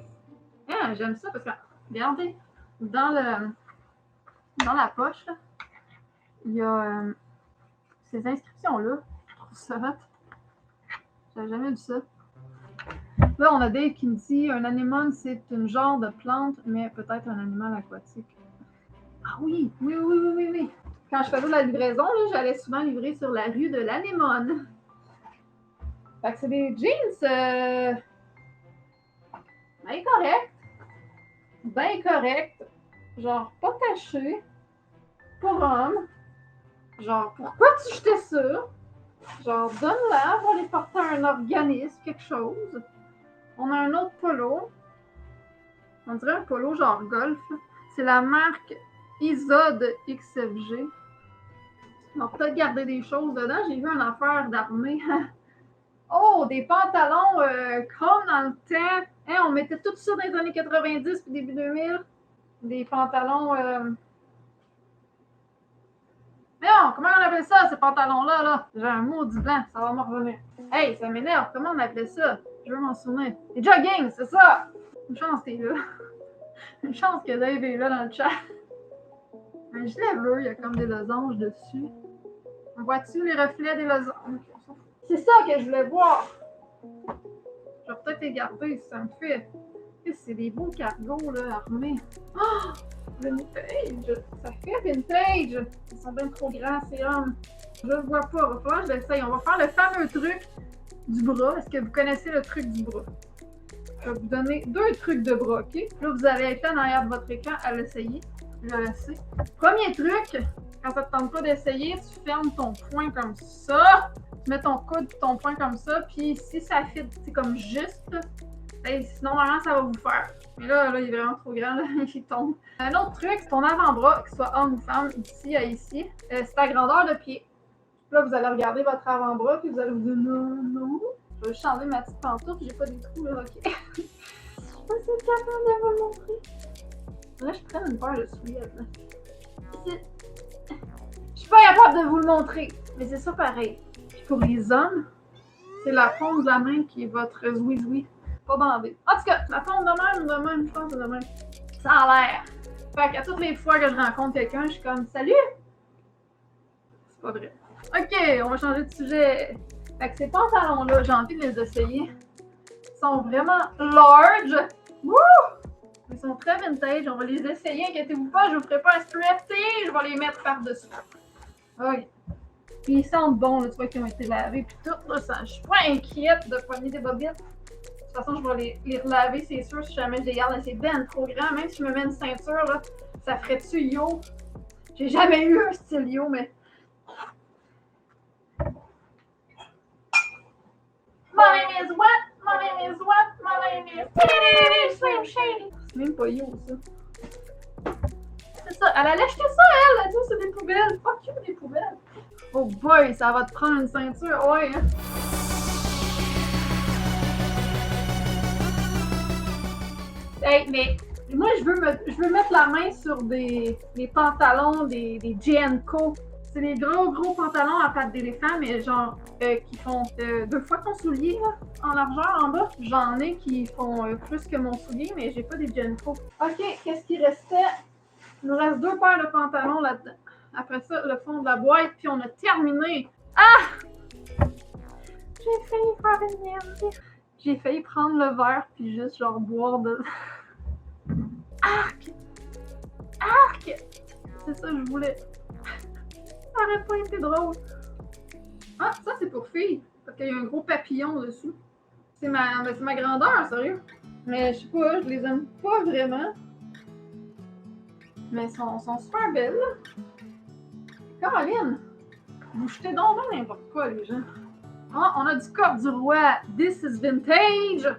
Hein, j'aime ça parce que, regardez, dans la poche, là, il y a ces inscriptions-là. Je trouve ça hot. J'avais jamais vu ça. Là, on a Dave qui me dit un anémone, c'est une genre de plante, mais peut-être un animal aquatique. Ah oui. Quand je faisais la livraison, là, j'allais souvent livrer sur la rue de l'Anémone. Fait que c'est des jeans bien correct. Genre pas tachés. Pour homme. Genre, pourquoi tu jetais ça? Genre, donne-la, on va les porter à un organisme, quelque chose. On a un autre polo. On dirait un polo genre golf. C'est la marque Isod XFG. On va peut-être garder des choses dedans. J'ai vu une affaire d'armée. Oh, des pantalons comme dans le temps. Hein, on mettait tout ça dans les années 90 puis début 2000. Des pantalons... Non, comment on appelle ça, ces pantalons-là, là? J'ai un mot du blanc, ça va me revenir. Hey, ça m'énerve, comment on appelait ça? Je veux m'en souvenir. Les jogging, c'est ça! Une chance t'es là. Une chance que Dave est là dans le chat. Un gilet bleu, il y a comme des losanges dessus. On voit-tu les reflets des losanges? C'est ça que je voulais voir. Je vais peut-être les garder si ça me fait. C'est des beaux cargos, là, armés. Oh! Vintage! Ça fait vintage! Ils sont bien trop grands, ces hommes. Je le vois pas. Il va falloir que je l'essaye. On va faire le fameux truc du bras. Est-ce que vous connaissez le truc du bras? Je vais vous donner 2 trucs de bras, OK? Là, vous avez été en arrière de votre écran à l'essayer. Je le sais. Premier truc, quand ça te tente pas d'essayer, tu fermes ton poing comme ça. Tu mets ton coude et ton poing comme ça. Puis si ça fit, c'est comme juste, ben, sinon, normalement, ça va vous faire. Mais là, il est vraiment trop grand, là, il tombe. Un autre truc, c'est ton avant-bras, qu'il soit homme ou femme, ici à ici. C'est ta grandeur de pied. Là, vous allez regarder votre avant-bras, puis vous allez vous dire non. Je vais juste changer ma petite pantoufle, j'ai pas des trous, là, ok. Je suis pas si capable de vous le montrer. Là, je prends une paire de souliers, là. Je suis pas capable de vous le montrer, mais c'est ça pareil. Puis pour les hommes, c'est la paume de la main qui est votre zouizoui. Pas bandé. En tout cas, la paume de même, je pense que de même. Ça a l'air. Fait qu'à toutes les fois que je rencontre quelqu'un, je suis comme salut! C'est pas vrai. Ok, on va changer de sujet. Fait que ces pantalons-là, j'ai envie de les essayer. Ils sont vraiment large. Wouh! Ils sont très vintage. On va les essayer. Inquiétez-vous pas, je vous ferai pas un stressé. Je vais les mettre par-dessus. Ok. Puis ils sentent bon, là, tu vois qu'ils ont été lavés. Puis tout, là, ça, je suis pas inquiète de pogner des bobettes. De toute façon, je vais les relaver, c'est sûr, si jamais je les garde. C'est ben trop grand. Même si je me mets une ceinture, là, ça ferait-tu yo? J'ai jamais eu un style yo, mais... My name is what? My name is what? My name is... Slim Shady. C'est même pas yo, ça. C'est ça. Elle allait acheter ça, elle. Elle dit, c'est des poubelles. Fuck you, des poubelles. Oh boy, ça va te prendre une ceinture. Ouais, hein. Hey, mais moi, je veux mettre la main sur des pantalons, des GNCO. C'est des gros pantalons à pattes d'éléphant, mais genre qui font 2 fois ton soulier là, en largeur en bas. J'en ai qui font plus que mon soulier, mais j'ai pas des GNCO. Ok, qu'est-ce qui restait? Il nous reste 2 paires de pantalons là-dedans. Après ça, le fond de la boîte, puis on a terminé. Ah! J'ai failli faire une merde. J'ai failli prendre le verre, puis juste genre boire de... Arc! Arc! C'est ça que je voulais. Ça aurait pas été drôle. Ah, ça c'est pour filles. Parce qu'il y a un gros papillon dessus. C'est ma grandeur, sérieux. Mais je sais pas, je les aime pas vraiment. Mais elles sont super belles. Caroline! Vous jetez donc n'importe quoi, les gens. Oh, on a du corps du roi. This is vintage.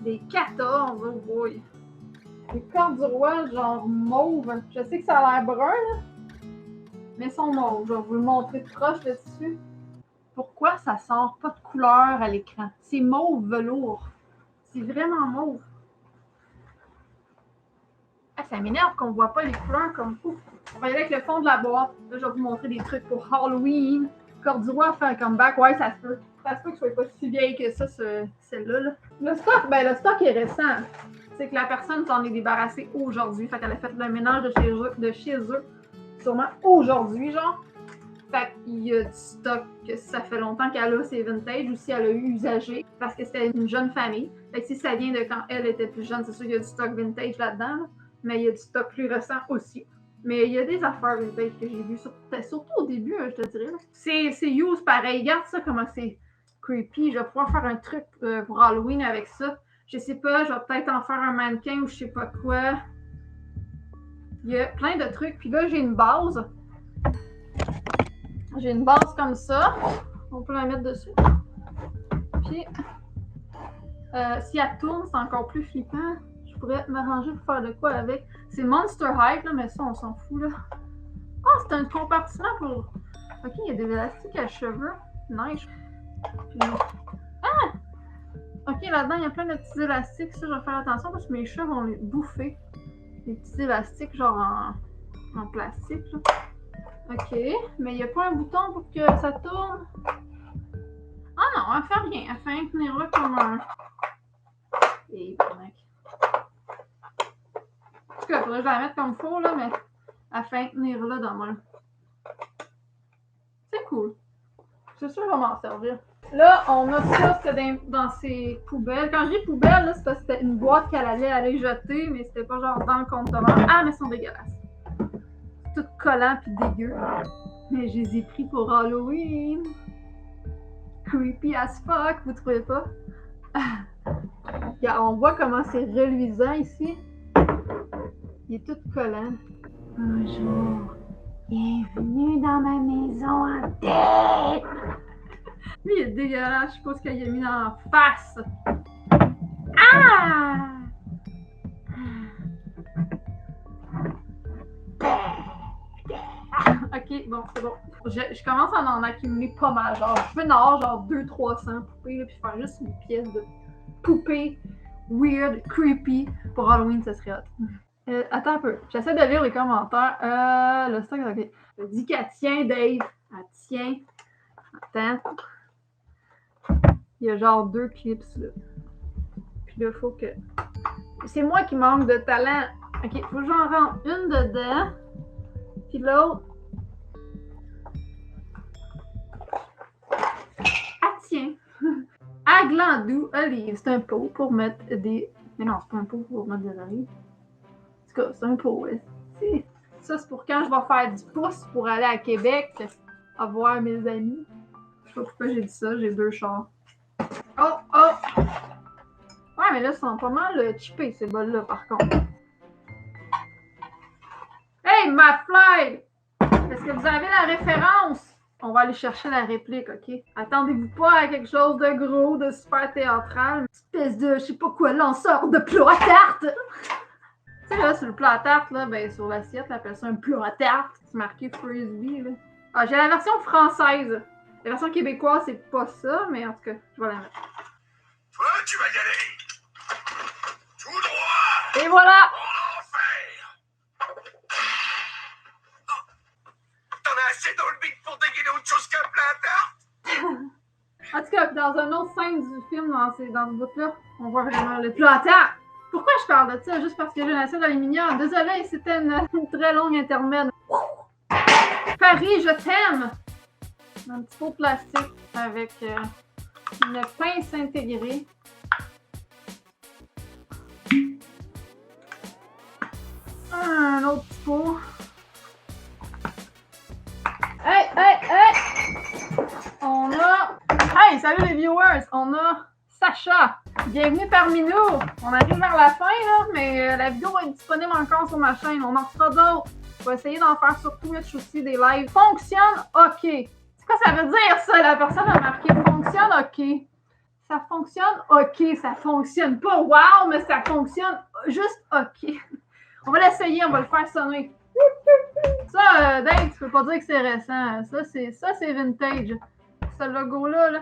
Des 14, oh boy. Les corps du roi, genre mauve. Je sais que ça a l'air brun, là. Mais ils sont mauves. Je vais vous le montrer de proche là-dessus. Pourquoi ça sort pas de couleur à l'écran? C'est mauve velours. C'est vraiment mauve. Ah, ça m'énerve qu'on voit pas les couleurs comme ça. On va y aller avec le fond de la boîte. Là, je vais vous montrer des trucs pour Halloween. Corps du roi fait un comeback. Ouais, ça se peut. Ça se peut que ce soit pas si vieille que ça, celle-là. Là. Le stock est récent. C'est que la personne s'en est débarrassée aujourd'hui. Fait qu'elle a fait le ménage de chez eux. Sûrement aujourd'hui, genre. Fait qu'il y a du stock que ça fait longtemps qu'elle a, c'est vintage, ou si elle a eu usagé, parce que c'était une jeune famille. Fait que si ça vient de quand elle était plus jeune, c'est sûr qu'il y a du stock vintage là-dedans, là. Mais il y a du stock plus récent aussi. Mais il y a des affaires vintage que j'ai vues, surtout au début, je te dirais. C'est use pareil. Regarde ça, comment c'est creepy. Je vais pouvoir faire un truc pour Halloween avec ça. Je sais pas, je vais peut-être en faire un mannequin ou je sais pas quoi. Il y a plein de trucs. Puis là, j'ai une base. J'ai une base comme ça. On peut la mettre dessus. Puis, si elle tourne, c'est encore plus flippant. Je pourrais m'arranger pour faire de quoi avec. C'est Monster High, là, mais ça, on s'en fout, là. Ah, c'est un compartiment pour... Ok, il y a des élastiques à cheveux. Nice. Puis... Ah! Ok, là-dedans, il y a plein de petits élastiques. Ça, je vais faire attention parce que mes cheveux vont les bouffer. Des petits élastiques, genre en plastique, là. Ok, mais il n'y a pas un bouton pour que ça tourne. Ah non, elle fait rien. Elle fait un tenir là comme un... Et mec. En tout cas, il faudrait que je la mette comme faux, là, mais elle fait un tenir là dans moi. C'est cool. C'est sûr que je vais m'en servir. Là, on a ça, c'était dans ses poubelles. Quand je dis poubelle, là, c'est parce que c'était une boîte qu'elle allait aller jeter, mais c'était pas genre dans le conteneur. Ah, mais elles sont dégueulasses. Tout collant pis dégueu. Mais je les ai pris pour Halloween. Creepy as fuck, vous trouvez pas? On voit comment c'est reluisant ici. Il est tout collant. Bonjour. Bienvenue dans ma maison en tête. Lui, il est dégueulasse. Je sais pas ce qu'il a mis dans la face. Ah! Ok, bon, c'est bon. Je commence à en accumuler pas mal. Genre, je peux en avoir genre 200-300 poupées, là, puis faire juste une pièce de poupée weird, creepy. Pour Halloween, ça serait hot. Attends un peu. J'essaie de lire les commentaires. Le stock, ok. Elle dit qu'elle tient, Dave. Elle tient. Attends. Il y a genre 2 clips, là. Puis là, faut que... C'est moi qui manque de talent. Ok, faut que j'en rentre une dedans. Puis l'autre... Ah tiens! Aglandou olive. C'est un pot pour mettre des... Mais non, c'est pas un pot pour mettre des olives. En tout cas, c'est un pot, ouais. Ça, c'est pour quand je vais faire du pouce pour aller à Québec, à voir mes amis. Je sais pas pourquoi j'ai dit ça, j'ai 2 chars. Oh, oh! Ouais, mais là, ils sont pas mal chippés, ces bols-là, par contre. Hey, ma fly! Est-ce que vous avez la référence? On va aller chercher la réplique, ok? Attendez-vous pas à quelque chose de gros, de super théâtral. Une espèce de, je sais pas quoi, lanceur de plat à tarte! Tu sais, là, sur le plat à tarte, là, ben, sur l'assiette, on appelle ça un plat à tarte. C'est marqué frisbee, là. Ah, j'ai la version française. La version québécoise, c'est pas ça, mais en tout cas, je vais la mettre. Toi, tu vas y aller. Tout droit. Et voilà! En enfer. T'en as assez dans le bide pour dégainer autre chose qu'un plat à tarte? En tout cas, dans une autre scène du film, dans ce bout-là, on voit vraiment le plat à tarte. Pourquoi je parle de ça? Juste parce que j'ai une assiette d'aluminium. Désolée, c'était une très longue intermède. Paris, je t'aime! Un petit pot de plastique avec une pince intégrée. Un autre petit pot. Hey, hey, hey! On a... Hey, salut les viewers! On a Sacha! Bienvenue parmi nous! On arrive vers la fin, là, mais la vidéo est disponible encore sur ma chaîne. On en fera d'autres. Je vais essayer d'en faire sur Twitch aussi des lives. Fonctionne? OK. Quoi ça veut dire, ça? La personne a marqué « fonctionne OK ». Ça fonctionne OK, ça fonctionne pas wow, mais ça fonctionne juste OK. On va l'essayer, on va le faire sonner. Ça, Dave, tu peux pas dire que c'est récent. Ça, c'est vintage. Ce logo-là, là.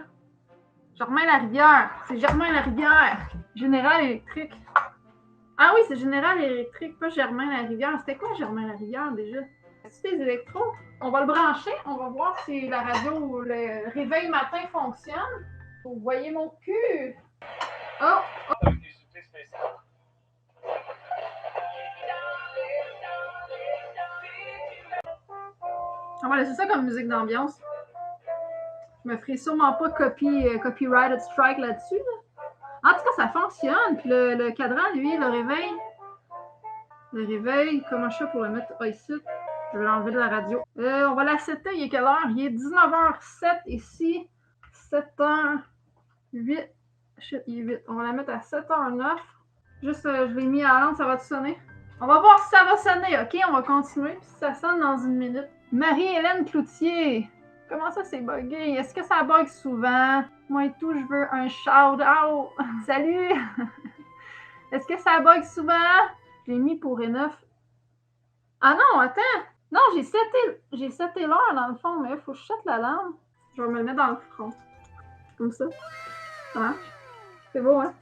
Germain Larivière. C'est Germain Larivière. Général électrique. Ah oui, c'est Général électrique, pas Germain Larivière. C'était quoi Germain Larivière déjà? C'est des électros? On va le brancher. On va voir si la radio ou le réveil matin fonctionne. Vous voyez mon cul? Oh! On va laisser ça comme musique d'ambiance. Je me ferai sûrement pas copyrighted strike là-dessus. Là. En tout cas, ça fonctionne. Puis le cadran, lui, le réveil. Le réveil, comment je fais pour le mettre ici? Je vais l'enlever de la radio. On va la setter. Il est quelle heure? Il est 19h07 ici. 7h08. Shit, il est 8. On va la mettre à 7h09. Juste, je l'ai mis à l'antenne, ça va sonner. On va voir si ça va sonner, OK? On va continuer. Puis si ça sonne dans une minute. Marie-Hélène Cloutier. Comment ça, c'est buggé? Est-ce que ça bug souvent? Moi et tout, je veux un shout-out. Salut! Est-ce que ça bug souvent? Je l'ai mis pour E9. Ah non, attends! Non, j'ai seté l'heure dans le fond, mais il faut que je sette la lampe. Je vais me le mettre dans le front. Comme ça. Ça marche? C'est beau, hein?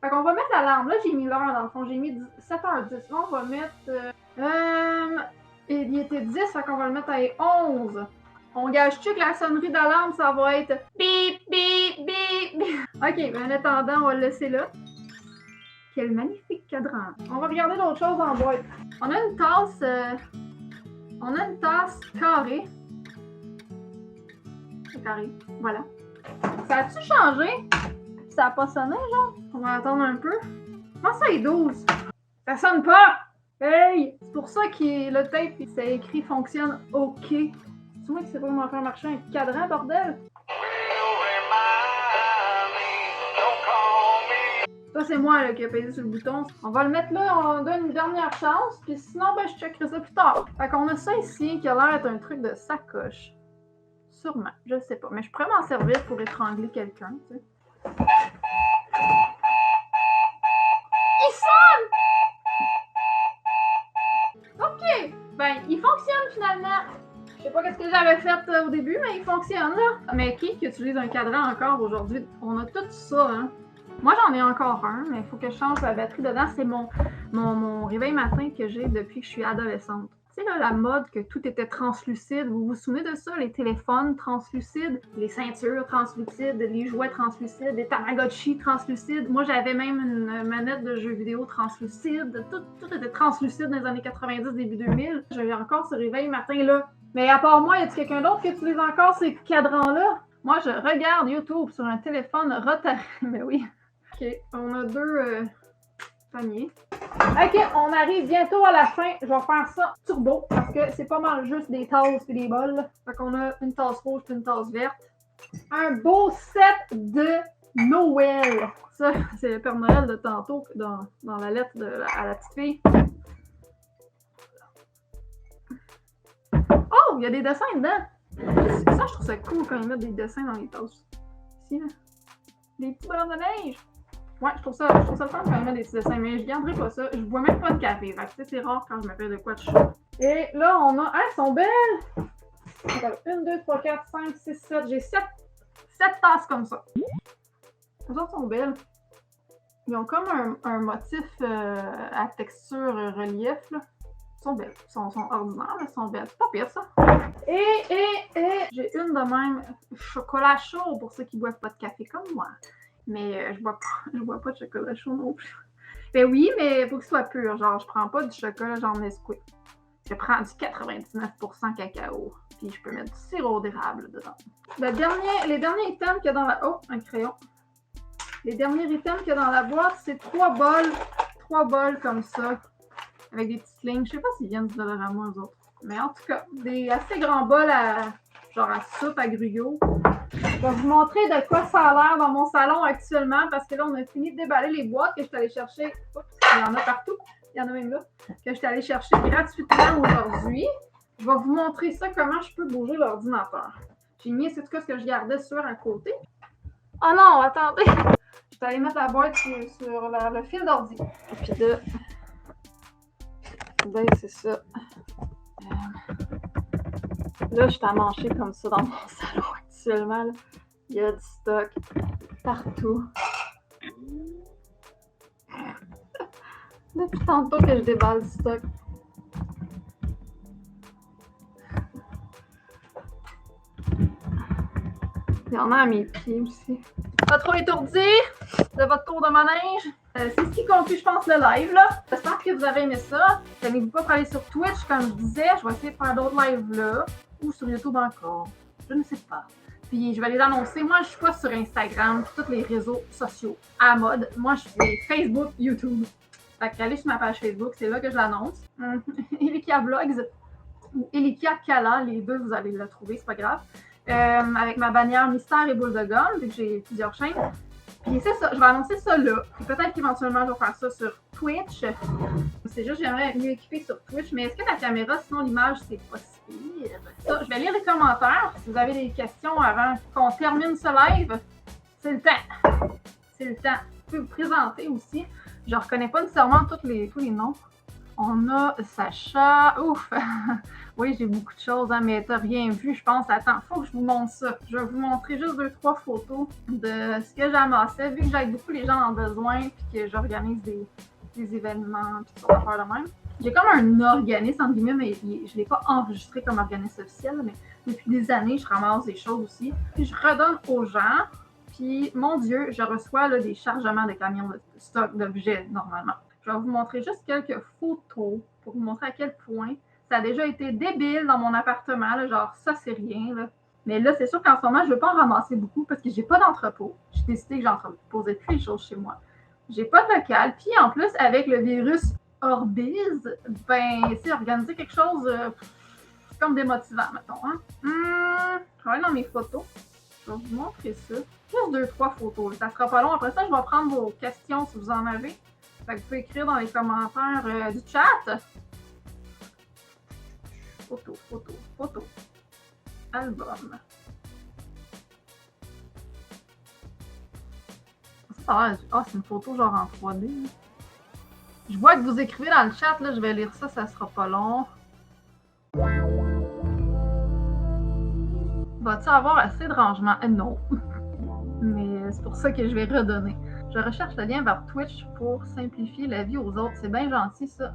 Fait qu'on va mettre la lampe. Là, j'ai mis l'heure dans le fond. J'ai mis 7h10. Là, on va mettre... il était 10, fait qu'on va le mettre à 11. On gage-tu que la sonnerie d'alarme, ça va être bip, bip, bip, bip. OK, ben en attendant, on va le laisser là. Quel magnifique cadran. On va regarder d'autres choses en boîte. On a une tasse carrée. C'est carré, voilà. Ça a-tu changé? Ça a pas sonné, genre? On va attendre un peu. Comment ça est 12? Ça sonne pas! Hey! C'est pour ça que le tape, c'est écrit fonctionne OK. C'est moi qui sais pas comment faire marcher un cadran, bordel! Ça, c'est moi là, qui ai pesé sur le bouton. On va le mettre là, on donne une dernière chance, puis sinon, ben, je checkerai ça plus tard. Fait qu'on a ça ici, qui a l'air d'être un truc de sacoche. Sûrement, je sais pas. Mais je pourrais m'en servir pour étrangler quelqu'un, tu sais. Il sonne! OK! Ben, il fonctionne finalement. Je sais pas qu'est-ce que j'avais fait au début, mais il fonctionne, là. Mais qui utilise un cadran encore aujourd'hui? On a tout ça, hein. Moi, j'en ai encore un, mais il faut que je change la batterie dedans. C'est mon réveil matin que j'ai depuis que je suis adolescente. Tu sais, là, la mode que tout était translucide. Vous vous souvenez de ça? Les téléphones translucides, les ceintures translucides, les jouets translucides, les Tamagotchi translucides. Moi, j'avais même une manette de jeux vidéo translucide. Tout était translucide dans les années 90, début 2000. J'avais encore ce réveil matin-là. Mais à part moi, y a-t-il quelqu'un d'autre qui utilise encore ces cadrans-là? Moi, je regarde YouTube sur un téléphone Rotary. Mais oui. OK, on a deux paniers. OK, on arrive bientôt à la fin. Je vais faire ça turbo parce que c'est pas mal juste des tasses et des bols. Fait qu'on a une tasse rouge et une tasse verte. Un beau set de Noël. Ça, c'est le Père Noël de tantôt dans la lettre à la petite fille. Oh, il y a des dessins dedans. Ça, je trouve ça cool quand ils mettent des dessins dans les tasses. Ici, là. Des petits bonhommes de neige. Ouais, je trouve ça le fun quand ils mettent des petits dessins, mais je garderai pas ça. Je bois même pas de café. Fait que c'est rare quand je m'appelle de quoi de chaud. Et là, on a... Ah, elles sont belles! 1, 2, 3, 4, 5, 6, 7. J'ai 7 tasses comme ça. Les autres sont belles. Ils ont comme un motif à texture relief, là. Elles sont belles. Elles sont ordinaires, mais elles sont belles. C'est pas pire, ça. Et j'ai une de même chocolat chaud pour ceux qui boivent pas de café comme moi. Mais je bois pas de chocolat chaud non plus. Ben oui, mais il faut qu'il soit pur. Genre, je prends pas du chocolat genre Nesquik. Je prends du 99% cacao. Puis je peux mettre du sirop d'érable dedans. Les derniers items qu'il y a dans la... Oh, un crayon. Les derniers items qu'il y a dans la boîte, c'est 3 bols. 3 bols comme ça. Avec des petites lignes. Je sais pas s'ils viennent du Dollarama, eux autres. Mais en tout cas, des assez grands bols genre à soupe, à gruyot. Je vais vous montrer de quoi ça a l'air dans mon salon actuellement parce que là, on a fini de déballer les boîtes que je suis allée chercher. Oups, il y en a partout. Il y en a même là. Que je suis allée chercher gratuitement aujourd'hui. Je vais vous montrer ça, comment je peux bouger l'ordinateur. J'ai mis, c'est tout cas ce que je gardais sur un côté. Oh non, attendez! Je vais aller mettre la boîte sur le fil d'ordi. Et puis là, ben c'est ça. Là, je suis à manger comme ça dans mon salon actuellement. Là. Il y a du stock partout. Depuis tantôt que je déballe du stock. Il y en a à mes pieds aussi. Pas trop étourdi de votre tour de manège. C'est ce qui conclut, je pense, le live, là. J'espère que vous avez aimé ça. Tenez-vous pas pour aller sur Twitch, comme je disais. Je vais essayer de faire d'autres lives là. Ou sur YouTube encore. Je ne sais pas. Puis je vais les annoncer. Moi, je suis pas sur Instagram, tous les réseaux sociaux à mode. Moi, je suis Facebook, YouTube. Fait qu'allez sur ma page Facebook, c'est là que je l'annonce. Elikia Vlogs ou Elikia Kala, les deux, vous allez le trouver, c'est pas grave. Avec ma bannière Mystère et Boule de Gomme, vu que j'ai plusieurs chaînes. Puis c'est ça, je vais annoncer ça là. Puis peut-être qu'éventuellement, je vais faire ça sur Twitch. C'est juste, j'aimerais mieux équiper sur Twitch. Mais est-ce que la caméra, sinon l'image, c'est pas si pire? Ça, je vais lire les commentaires. Si vous avez des questions avant qu'on termine ce live, c'est le temps. C'est le temps. Je peux vous présenter aussi. Je reconnais pas nécessairement tous les noms. On a Sacha. Ouf! Oui, j'ai beaucoup de choses, hein, mais t'as rien vu, je pense. Attends, faut que je vous montre ça. Je vais vous montrer juste 2-3 photos de ce que j'amassais, vu que j'aide beaucoup les gens en besoin, puis que j'organise des événements, puis tout ça, faire de même. J'ai comme un organisme, entre guillemets, mais je ne l'ai pas enregistré comme organisme officiel, mais depuis des années, je ramasse des choses aussi. Puis je redonne aux gens, puis mon Dieu, je reçois là, des chargements de camions de stock d'objets, normalement. Je vais vous montrer juste quelques photos pour vous montrer à quel point ça a déjà été débile dans mon appartement. Là, genre, ça, c'est rien. Là. Mais là, c'est sûr qu'en ce moment, je ne veux pas en ramasser beaucoup parce que j'ai pas d'entrepôt. J'ai décidé que j'entreposais plus les choses chez moi. J'ai pas de local. Puis en plus, avec le virus Orbiz, ben, c'est organiser quelque chose comme démotivant, mettons. Hein? Je vais aller dans mes photos. Je vais vous montrer ça. Juste 2-3 photos. Là. Ça sera pas long. Après ça, je vais prendre vos questions si vous en avez. Fait que vous pouvez écrire dans les commentaires du chat. Photo. Album. C'est une photo genre en 3D. Je vois que vous écrivez dans le chat, là, je vais lire ça, ça sera pas long. Va-t-il avoir assez de rangement? Non. Mais c'est pour ça que je vais redonner. Je recherche le lien vers Twitch pour simplifier la vie aux autres. C'est bien gentil, ça.